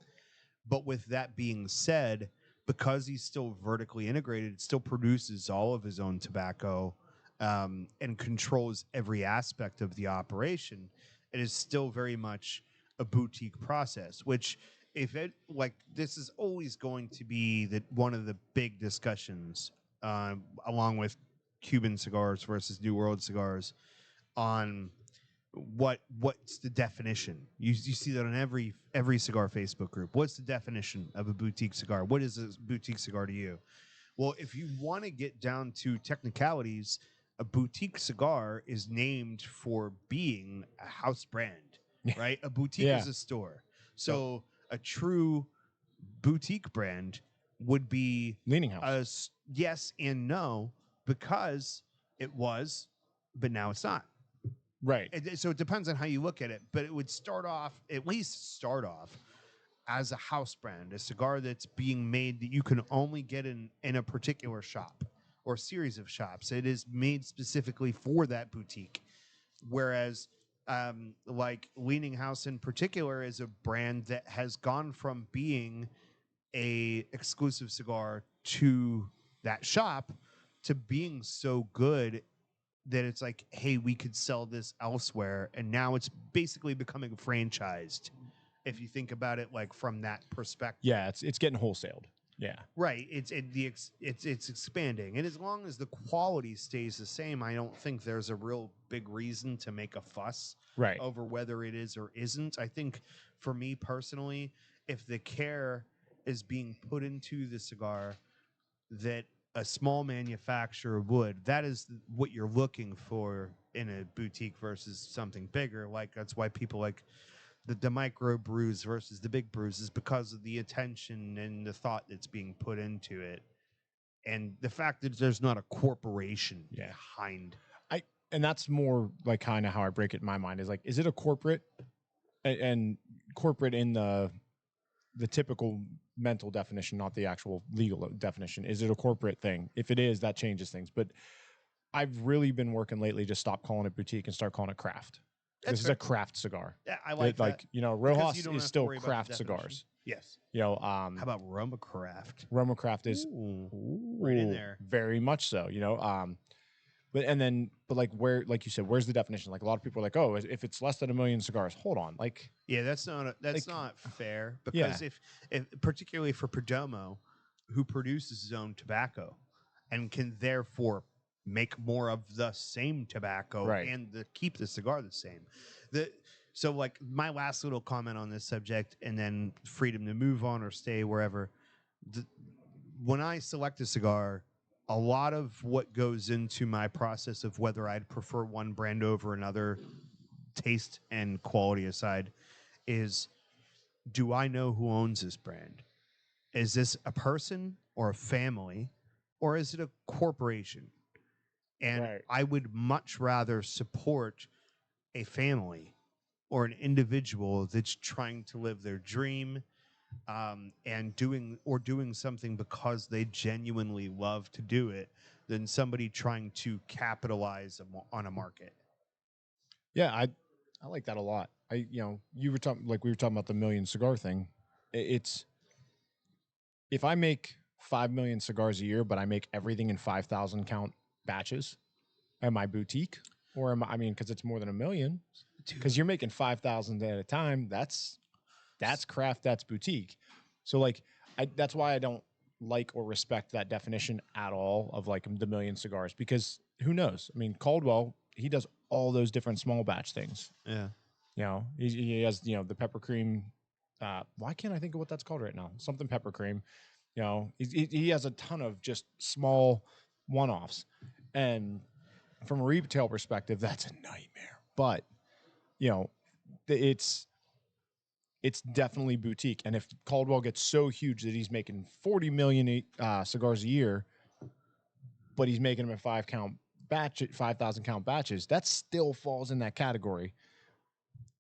But with that being said, because he's still vertically integrated, still produces all of his own tobacco and controls every aspect of the operation, it is still very much a boutique process, which if it like this is always going to be one of the big discussions along with Cuban cigars versus New World cigars on what's the definition. You see that on every cigar Facebook group. What's the definition of a boutique cigar? What is a boutique cigar to you? Well, if you want to get down to technicalities, a boutique cigar is named for being a house brand, right? A boutique is a store. So a true boutique brand would be Leaning House. Yes and no, because it was, but now it's not. Right. So it depends on how you look at it, but it would at least start off as a house brand, a cigar that's being made that you can only get in a particular shop or series of shops. It is made specifically for that boutique. Whereas like Leaning House in particular is a brand that has gone from being a exclusive cigar to that shop to being so good that it's like, hey, we could sell this elsewhere, and now it's basically becoming franchised. If you think about it, like from that perspective, Yeah, it's getting wholesaled. Yeah, right. It's expanding, and as long as the quality stays the same, I don't think there's a real big reason to make a fuss right. over whether it is or isn't. I think for me personally, if the care is being put into the cigar that a small manufacturer would, that is what you're looking for in a boutique versus something bigger. Like that's why people like the micro brews versus the big brews, is because of the attention and the thought that's being put into it, and the fact that there's not a corporation behind. And that's more like kind of how I break it in my mind is like, is it a corporate and corporate in the typical mental definition, not the actual legal definition? Is it a corporate thing? If it is, that changes things. But I've really been working lately to stop calling it boutique and start calling it craft. This is a craft cigar. Yeah, I like that. Like, you know, Rojas is still craft cigars. Yes. You know, how about Roma Craft? Roma Craft is right in there. Very much so, you know. But like where, like you said, where's the definition? Like a lot of people are like, oh, if it's less than 1 million cigars, hold on. Like, yeah, that's not fair, because if particularly for Perdomo, who produces his own tobacco and can therefore make more of the same tobacco and keep the cigar the same. So like my last little comment on this subject, and then freedom to move on or stay wherever. When I select a cigar, a lot of what goes into my process of whether I'd prefer one brand over another, taste and quality aside, is, do I know who owns this brand? Is this a person or a family, or is it a corporation? And I would much rather support a family or an individual that's trying to live their dream and doing something because they genuinely love to do it, than somebody trying to capitalize on a market. Yeah, I like that a lot. You were talking, like we were talking about the million cigar thing. It's, if I make 5 million cigars a year, but I make everything in 5,000 count batches, am I boutique? Or am I mean, because it's more than 1 million, because you're making 5,000 at a time. That's craft, that's boutique. So like, that's why I don't like or respect that definition at all of like the million cigars, because who knows? I mean, Caldwell, he does all those different small batch things. Yeah. You know, he has, you know, the pepper cream. Why can't I think of what that's called right now? Something pepper cream. You know, he has a ton of just small one-offs. And from a retail perspective, that's a nightmare. But, you know, it's definitely boutique. And if Caldwell gets so huge that he's making 40 million cigars a year, but he's making them in 5,000 count batches, that still falls in that category.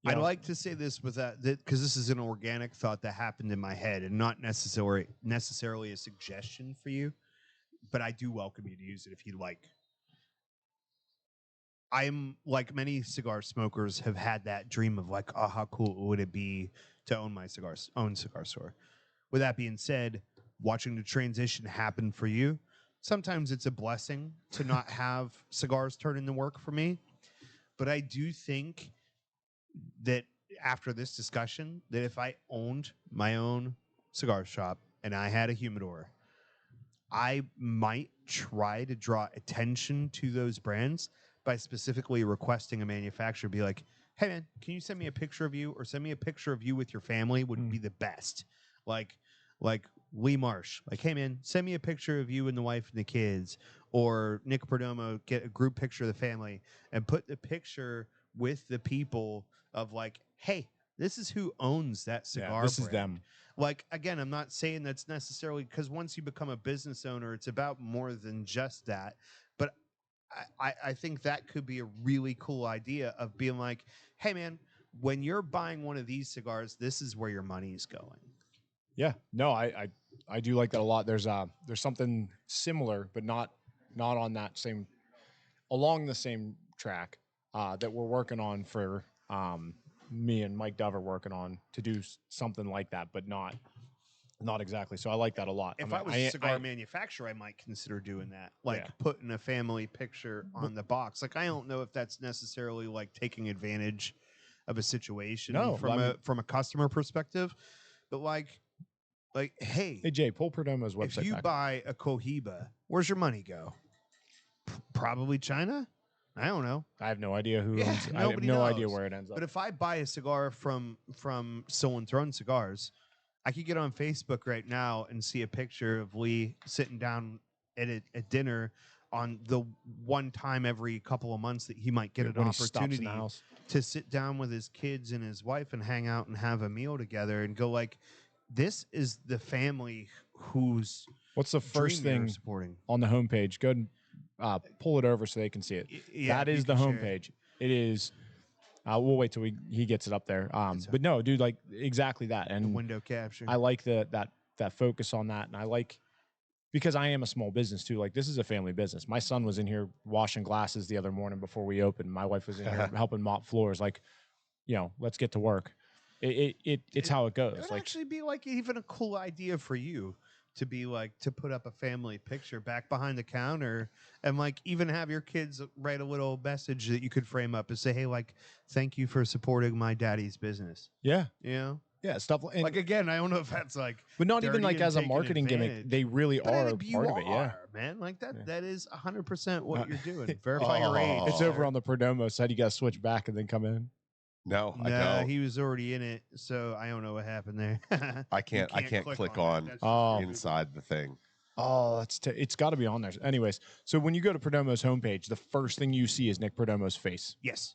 I'd like to say this with that, because this is an organic thought that happened in my head and not necessarily a suggestion for you, but I do welcome you to use it if you'd like. I'm like many cigar smokers have had that dream of like, oh, how cool would it be to own my cigar store? with that being said, watching the transition happen for you, sometimes it's a blessing to not have cigars turn into work for me. But I do think that after this discussion, that if I owned my own cigar shop and I had a humidor, I might try to draw attention to those brands by specifically requesting a manufacturer be like, hey man, can you send me a picture of you, or send me a picture of you with your family would be the best. Like Lee Marsh, like, hey man, send me a picture of you and the wife and the kids, or Nick Perdomo, get a group picture of the family and put the picture with the people of like, hey, this is who owns that cigar this brand. is them. Like, again, I'm not saying that's necessarily, because once you become a business owner, it's about more than just that. But I think that could be a really cool idea of being like, hey man, when you're buying one of these cigars, this is where your money is going. Yeah, no, I do like that a lot. There's something similar, but not on that same, along the same track that we're working on for me and Mike Dove are working on to do something like that, but not exactly. So I like that a lot. If I was a cigar manufacturer, I might consider doing that, like putting a family picture on the box. Like, I don't know if that's necessarily like taking advantage of a situation from a customer perspective, but like, hey, Jay, pull Perdomo's website. If you buy a Cohiba, where's your money go? Probably China. I don't know. I have no idea who owns it. I have no idea where it ends up. But if I buy a cigar from Soul and Throne Cigars, I could get on Facebook right now and see a picture of Lee sitting down at dinner on the one time every couple of months that he might get an opportunity to sit down with his kids and his wife and hang out and have a meal together and go like, this is the family who's what's the first thing supporting on the homepage? Go and pull it over so they can see it. That is the homepage. It is. We'll wait till he gets it up there. But no, dude, like exactly that. And the window capture. I like that focus on that, and I like, because I am a small business too. Like, this is a family business. My son was in here washing glasses the other morning before we opened. My wife was in here helping mop floors. Like, let's get to work. It's how it goes. It would actually be like even a cool idea for you to be like, to put up a family picture back behind the counter and like even have your kids write a little message that you could frame up and say, hey, like, thank you for supporting my daddy's business. Yeah. Yeah, stuff like, again, I don't know if that's like, but not even like as a marketing gimmick. They really are a part of it. Yeah, man, like that is 100% what you're doing. Verify your age. It's over on the Perdomo side. You got to switch back and then come in. No, I don't. He was already in it, so I don't know what happened there. I can't click on inside the thing. Oh, it's got to be on there. Anyways, so when you go to Perdomo's homepage, the first thing you see is Nick Perdomo's face. Yes.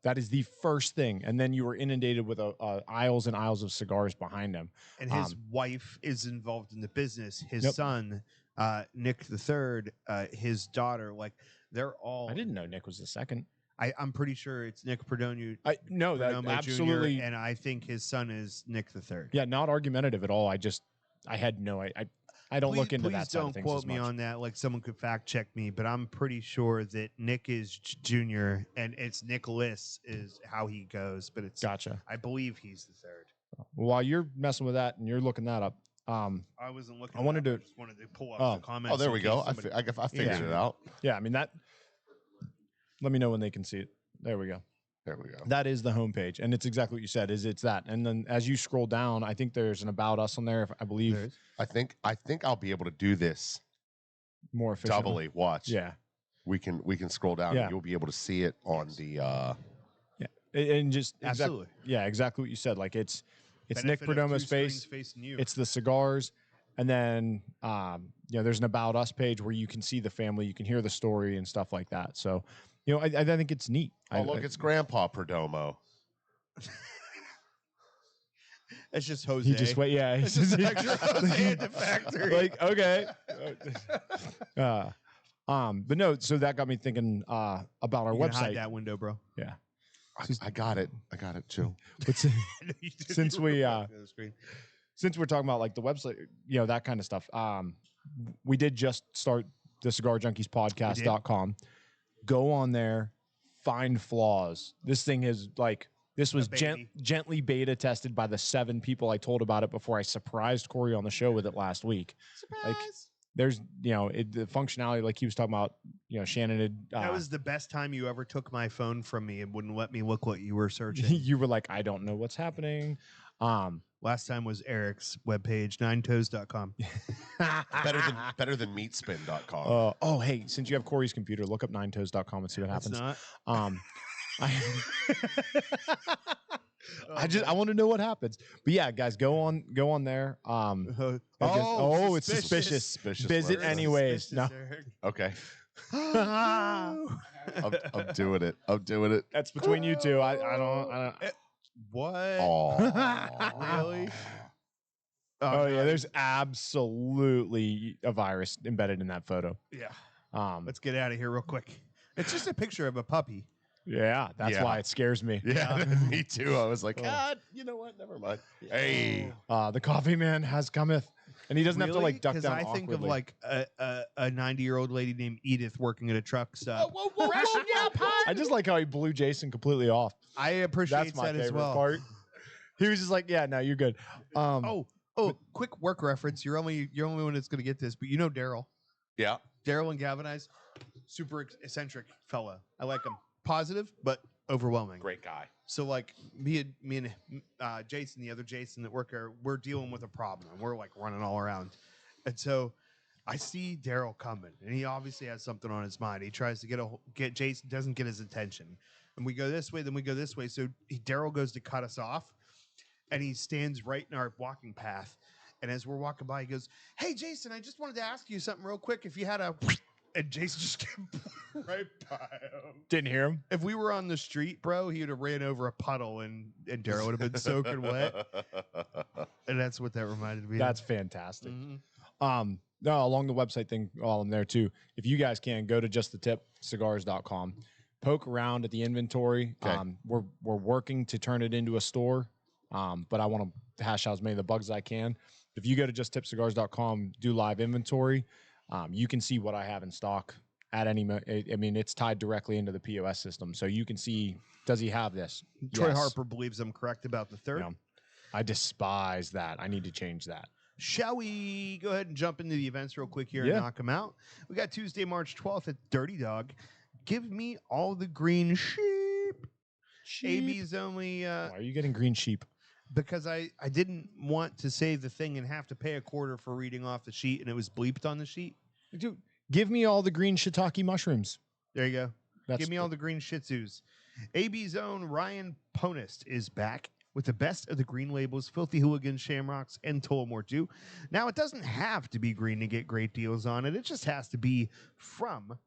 That is the first thing. And then you were inundated with aisles and aisles of cigars behind him. And his wife is involved in the business. His son, Nick the Third, his daughter, like, they're all... I didn't know Nick was the second. I'm pretty sure it's Nick Perdomo. No, that absolutely. Jr., and I think his son is Nick the Third. Yeah, not argumentative at all. I had no... I don't look into that side of things. Please don't quote me on that. Like, someone could fact check me, but I'm pretty sure that Nick is Junior and it's Nicholas is how he goes. But it's gotcha. I believe he's the third. While you're messing with that and you're looking that up, I wasn't looking. I just wanted to pull up the comments. Oh, there we go. I figured it out. Yeah, I mean that. Let me know when they can see it. There we go. There we go. That is the homepage, and it's exactly what you said. It's that, and then as you scroll down, I think there's an About Us on there. I believe. I think I'll be able to do this more efficiently. Doubly. Watch. Yeah. We can scroll down. Yeah. And you'll be able to see it on the. Yeah, and just absolutely. Exactly what you said. Like it's Benefit Nick Perdomo's face. It's the cigars, and then there's an About Us page where you can see the family, you can hear the story and stuff like that. So. I think it's neat. Oh, look, it's Grandpa Perdomo. It's just Jose. He just wait. Yeah, it's just extra Jose at the factory. Like, okay. But no. So that got me thinking about our website. Hide that window, bro. Yeah. I got it. Chill. But since we're talking about like the website, that kind of stuff. We did just start the CigarJunkiesPodcast.com. Go on there, find flaws. This thing is like This was baby. gently beta tested by the 7 people I told about it before I surprised Corey on the show with it last week. Surprise. Like, there's, the functionality, like he was talking about, Shannon had. That was the best time you ever took my phone from me and wouldn't let me look what you were searching. You were like, I don't know what's happening. Last time was Eric's webpage, 9toes.com. better than meatspin.com. Oh, hey, since you have Corey's computer, look up 9toes.com and see what happens. Not. I want to know what happens. But yeah, guys, go on there. It's suspicious. Visit words. anyways. Suspicious, No. Eric. Okay. I'm doing it. I'm doing it. That's between you two. I don't. What? Oh, Really? Oh yeah, there's absolutely a virus embedded in that photo. Yeah. Let's get out of here real quick. It's just a picture of a puppy. Yeah, that's Yeah. why it scares me. yeah, me too. I was like, you know what? Never mind. Hey, The coffee man has cometh, and he doesn't have to like duck down I think of awkwardly. like a 90-year-old lady named Edith working at a truck stop. I just like how he blew Jason completely off. I appreciate That's my that as favorite well. part. He was just like, "Yeah, no, you're good." Quick work reference. You're only one that's gonna get this, but you know Daryl. yeah. Daryl and Galvanize, super eccentric fella. I like him. Positive, but overwhelming. Great guy. So like me and Jason, the other Jason that work there, we're dealing with a problem and we're like running all around. And so I see Daryl coming and he obviously has something on his mind. He tries to get Jason, doesn't get his attention. And we go this way, then we go this way. So Daryl goes to cut us off and he stands right in our walking path. And as we're walking by, he goes, "Hey, Jason, I just wanted to ask you something real quick. If you had a..." And Jason just came right by him. Didn't hear him. If we were on the street, bro, he would have ran over a puddle and Daryl would have been soaking wet. And that's what that reminded me That's of. fantastic. Mhm. No, along the website thing, while I'm there too. If you guys can go to justthetipcigars.com, poke around at the inventory. Okay. We're working to turn it into a store, but I want to hash out as many of the bugs as I can. If you go to justtipcigars.com, do live inventory, you can see what I have in stock at any. I mean, it's tied directly into the POS system, so you can see. Does he have this? Troy Yes. Harper believes I'm correct about the third. Yeah. I despise that. I need to change that. Shall we go ahead and jump into the events real quick here Yeah. and knock them out? We got Tuesday, March 12th at Dirty Dog. Give me all the green sheep. AB's only... Why are you getting green sheep? because I didn't want to save the thing and have to pay a quarter for reading off the sheet, and it was bleeped on the sheet. Dude, give me all the green shiitake mushrooms. There you go. That's Give me all the green Shih Tzus. AB's own Ryan Ponist is back with the best of the green labels, Filthy Hooligans, Shamrocks, and Tullamore too. Now, it doesn't have to be green to get great deals on it. It just has to be from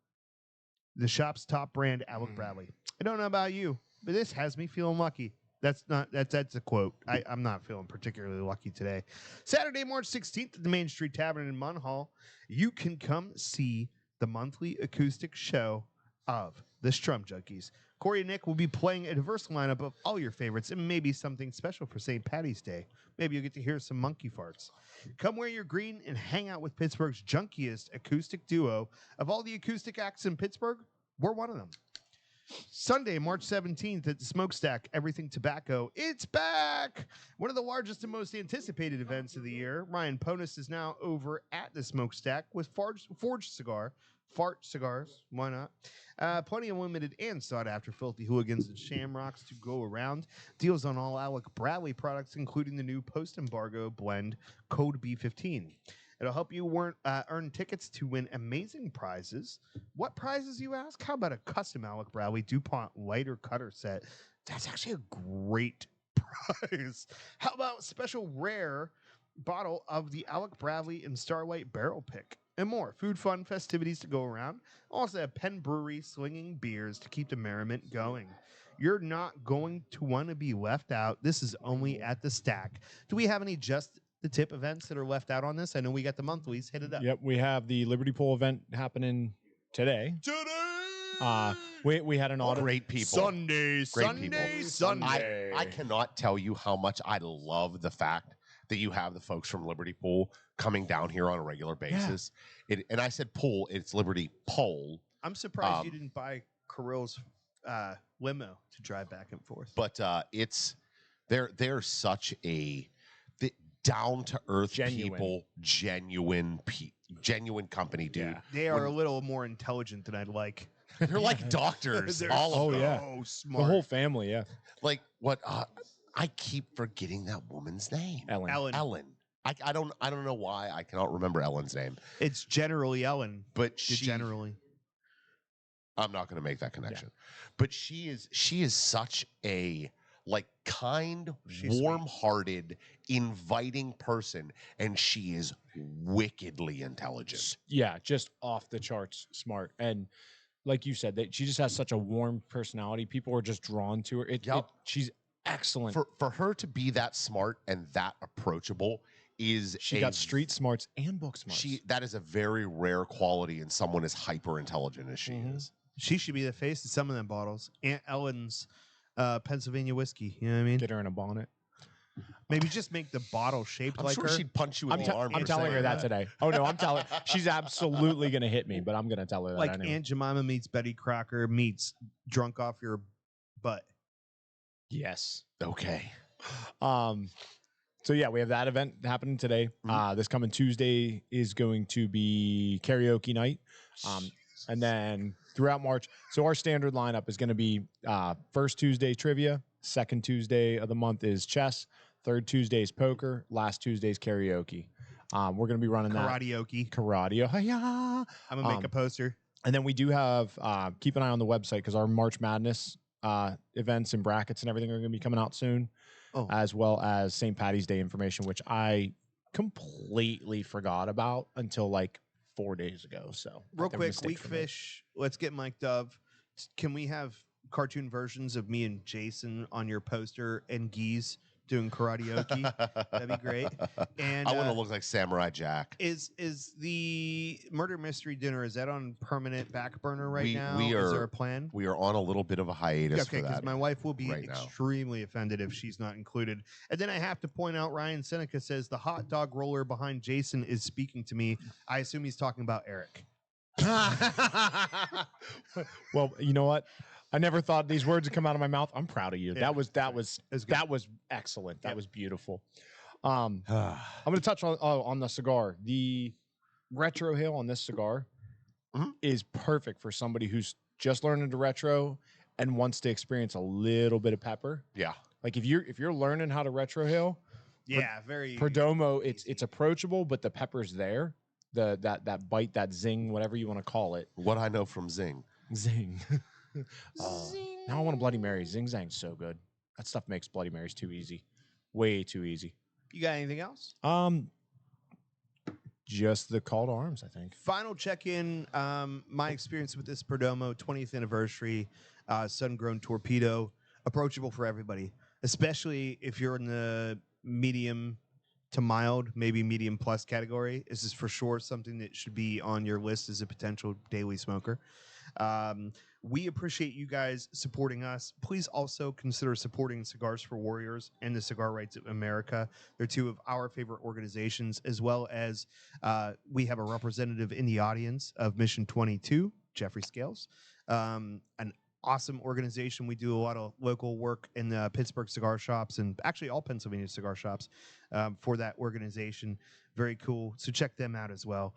the shop's top brand, Alec Bradley. I don't know about you, but this has me feeling lucky. That's a quote. I'm not feeling particularly lucky today. Saturday, March 16th at the Main Street Tavern in Munhall, you can come see the monthly acoustic show of the Strum Junkies. Corey and Nick will be playing a diverse lineup of all your favorites and maybe something special for St. Patty's Day. Maybe you'll get to hear some monkey farts. Come wear your green and hang out with Pittsburgh's junkiest acoustic duo. Of all the acoustic acts in Pittsburgh, we're one of them. Sunday, March 17th at the Smokestack, Everything Tobacco. It's back! One of the largest and most anticipated events of the year. Ryan Ponus is now over at the Smokestack with Forged Cigar. Fart cigars, why not? Plenty of limited and sought-after Filthy Hooligans and Shamrocks to go around. Deals on all Alec Bradley products, including the new post-embargo blend, Code B15. It'll help you earn tickets to win amazing prizes. What prizes, you ask? How about a custom Alec Bradley DuPont lighter cutter set? That's actually a great prize. How about special rare bottle of the Alec Bradley and Starlight Barrel Pick? And more. Food, fun, festivities to go around. Also have Penn Brewery slinging beers to keep the merriment going. You're not going to want to be left out. This is only at the Stack. Do we have any Just the Tip events that are left out on this? I know we got the monthlies. Hit it up. Yep, we have the Liberty Pool event happening today. We had an audit. Great people. Sunday. I cannot tell you how much I love the fact that you have the folks from Liberty Pool coming down here on a regular basis. And I said pool, it's Liberty Pole. I'm surprised you didn't buy Kirill's limo to drive back and forth. But they're such a down to earth people, genuine company, dude. Yeah. They are a little more intelligent than I'd like. They're like doctors. They're all of so them. smart. The whole family, yeah. Like what? I keep forgetting that woman's name. Ellen. I don't know why I cannot remember Ellen's name. It's generally Ellen, but generally. I'm not going to make that connection. Yeah. But she is such a like kind, warm-hearted, inviting person, and she is wickedly intelligent. Yeah, just off the charts smart. And like you said, that she just has such a warm personality. People are just drawn to her. She's excellent. For her to be that smart and that approachable she got street smarts and book smarts. That is a very rare quality in someone as hyper intelligent as she is. She should be the face of some of them bottles. Aunt Ellen's Pennsylvania whiskey. You know what I mean? Get her in a bonnet. Maybe just make the bottle shaped I'm like sure her. she'd punch you in the arm. I'm telling her that today. Oh no, I'm telling. She's absolutely gonna hit me, but I'm gonna tell her that. Like anyway. Aunt Jemima meets Betty Crocker meets drunk off your butt. Yes. Okay. So yeah, we have that event happening today. This coming Tuesday is going to be karaoke night. And then throughout March, so our standard lineup is going to be first Tuesday trivia, second Tuesday of the month is chess, third Tuesday is poker, last Tuesday is karaoke. We're going to be running Karaoke. Karate. I'm going to make a poster. And then we do have, keep an eye on the website because our March Madness events and brackets and everything are going to be coming out soon. As well as St. Patty's Day information, which I completely forgot about until like 4 days ago. So real quick, Weakfish, let's get mic'd up. Can we have cartoon versions of me and Jason on your poster and Geese doing karaoke? That'd be great. And I want to look like Samurai Jack. Is the murder mystery dinner, is that on permanent back burner now? Is there a plan? We are on a little bit of a hiatus for that. Because my wife will be extremely offended if she's not included. And then I have to point out, Ryan Seneca says the hot dog roller behind Jason is speaking to me. I assume he's talking about Eric. Well, you know what? I never thought these words would come out of my mouth. I'm proud of you. Yeah, that was excellent. That was beautiful. I'm going to touch on the cigar. The retro hill on this cigar is perfect for somebody who's just learning to retro and wants to experience a little bit of pepper. Yeah. Like if you're learning how to retro hill, very Perdomo, it's approachable, but the pepper's there. That bite, that zing, whatever you want to call it. What I know from Zing. Zing. Now I want a Bloody Mary. Zing Zang's so good. That stuff makes Bloody Marys too easy. Way too easy. You got anything else? Just the call to arms, I think. Final check-in. My experience with this Perdomo 20th anniversary sun-grown torpedo, approachable for everybody, especially if you're in the medium to mild, maybe medium plus category. This is for sure something that should be on your list as a potential daily smoker. We appreciate you guys supporting us. Please also consider supporting Cigars for Warriors and the Cigar Rights of America. They're two of our favorite organizations, as well as we have a representative in the audience of Mission 22, Jeffrey Scales, an awesome organization. We do a lot of local work in the Pittsburgh cigar shops and actually all Pennsylvania cigar shops for that organization. Very cool. So check them out as well.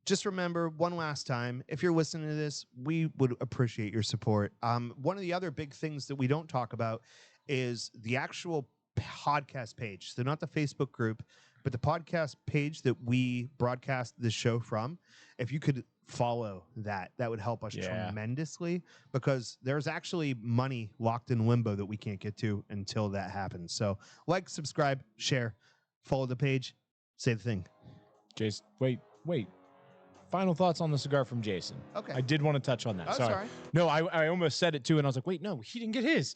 Just remember one last time, if you're listening to this, we would appreciate your support. One of the other big things that we don't talk about is the actual podcast page. So not the Facebook group, but the podcast page that we broadcast this show from. If you could follow that would help us tremendously, because there's actually money locked in limbo that we can't get to until that happens. So like, subscribe, share, follow the page, say the thing. Jason, wait. Final thoughts on the cigar from Jason. Okay. I did want to touch on that. Oh, sorry. No, I almost said it too, and I was like, wait, no, he didn't get his.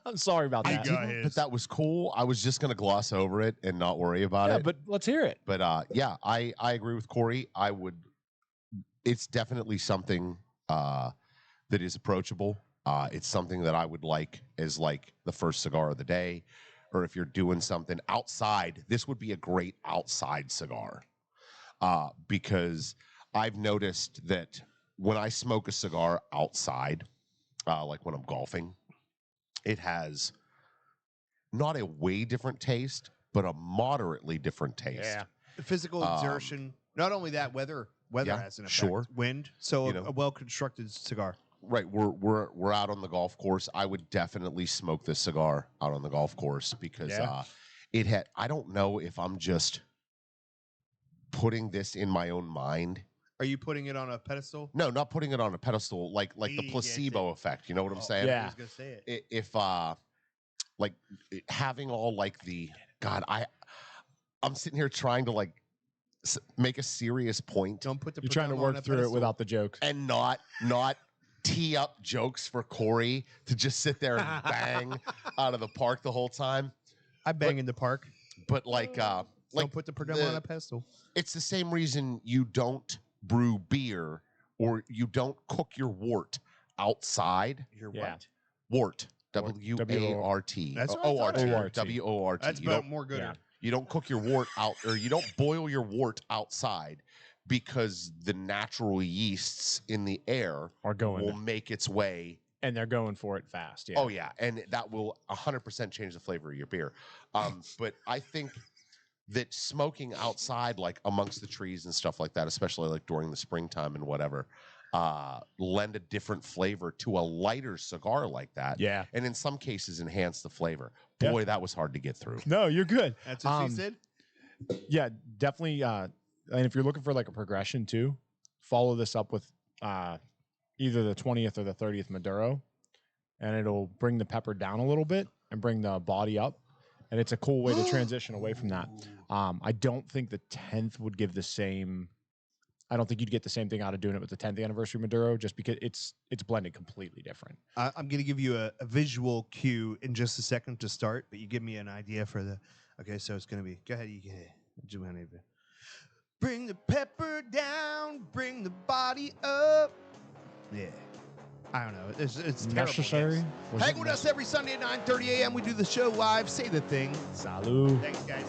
I'm sorry about that. But that was cool. I was just going to gloss over it and not worry about it. Yeah, but let's hear it. But I agree with Corey. It's definitely something that is approachable. It's something that I would like as like the first cigar of the day, or if you're doing something outside, this would be a great outside cigar. Because I've noticed that when I smoke a cigar outside, like when I'm golfing, it has not a way different taste, but a moderately different taste. Yeah. Physical exertion. Not only that, weather yeah, has an effect. sure. Wind. So You know. a well-constructed cigar. Right, we're out on the golf course. I would definitely smoke this cigar out on the golf course because it had. I don't know if I'm just putting this in my own mind. Are you putting it on a pedestal? No, not putting it on a pedestal, like the placebo effect. You know what I'm saying? I was gonna say it. If like having all like the God, I'm sitting here trying to like make a serious point. Don't put the. You're trying to work through it without the jokes, and not tee up jokes for Corey to just sit there and bang out of the park the whole time. I bang in the park, but like don't put the Perdomo on a pedestal. It's the same reason you don't brew beer or you don't cook your wort outside. Your what? Wort. W-A-R-T. That's O-R-T. W-O-R-T. That's about more good. Yeah. You don't cook your wort out, or you don't boil your wort outside because the natural yeasts in the air will make its way. And they're going for it fast. Yeah. Oh, yeah. And that will 100% change the flavor of your beer. But I think that smoking outside, like amongst the trees and stuff like that, especially like during the springtime and whatever, lend a different flavor to a lighter cigar like that. Yeah. And in some cases, enhance the flavor. Boy, that was hard to get through. No, you're good. That's what she said? Yeah, definitely. And if you're looking for like a progression too, follow this up with either the 20th or the 30th Maduro, and it'll bring the pepper down a little bit and bring the body up. And it's a cool way to transition away from that. I don't think the 10th would give the same. I don't think you'd get the same thing out of doing it with the 10th anniversary Maduro, just because it's blended completely different. I'm going to give you a visual cue in just a second to start, but you give me an idea for the. Okay, so it's going to be. Go ahead, you get it. Bring the pepper down, bring the body up. Yeah. I don't know. It's necessary. Hang with us every Sunday at 9:30 a.m. We do the show live. Say the thing. Salud. Thanks, guys.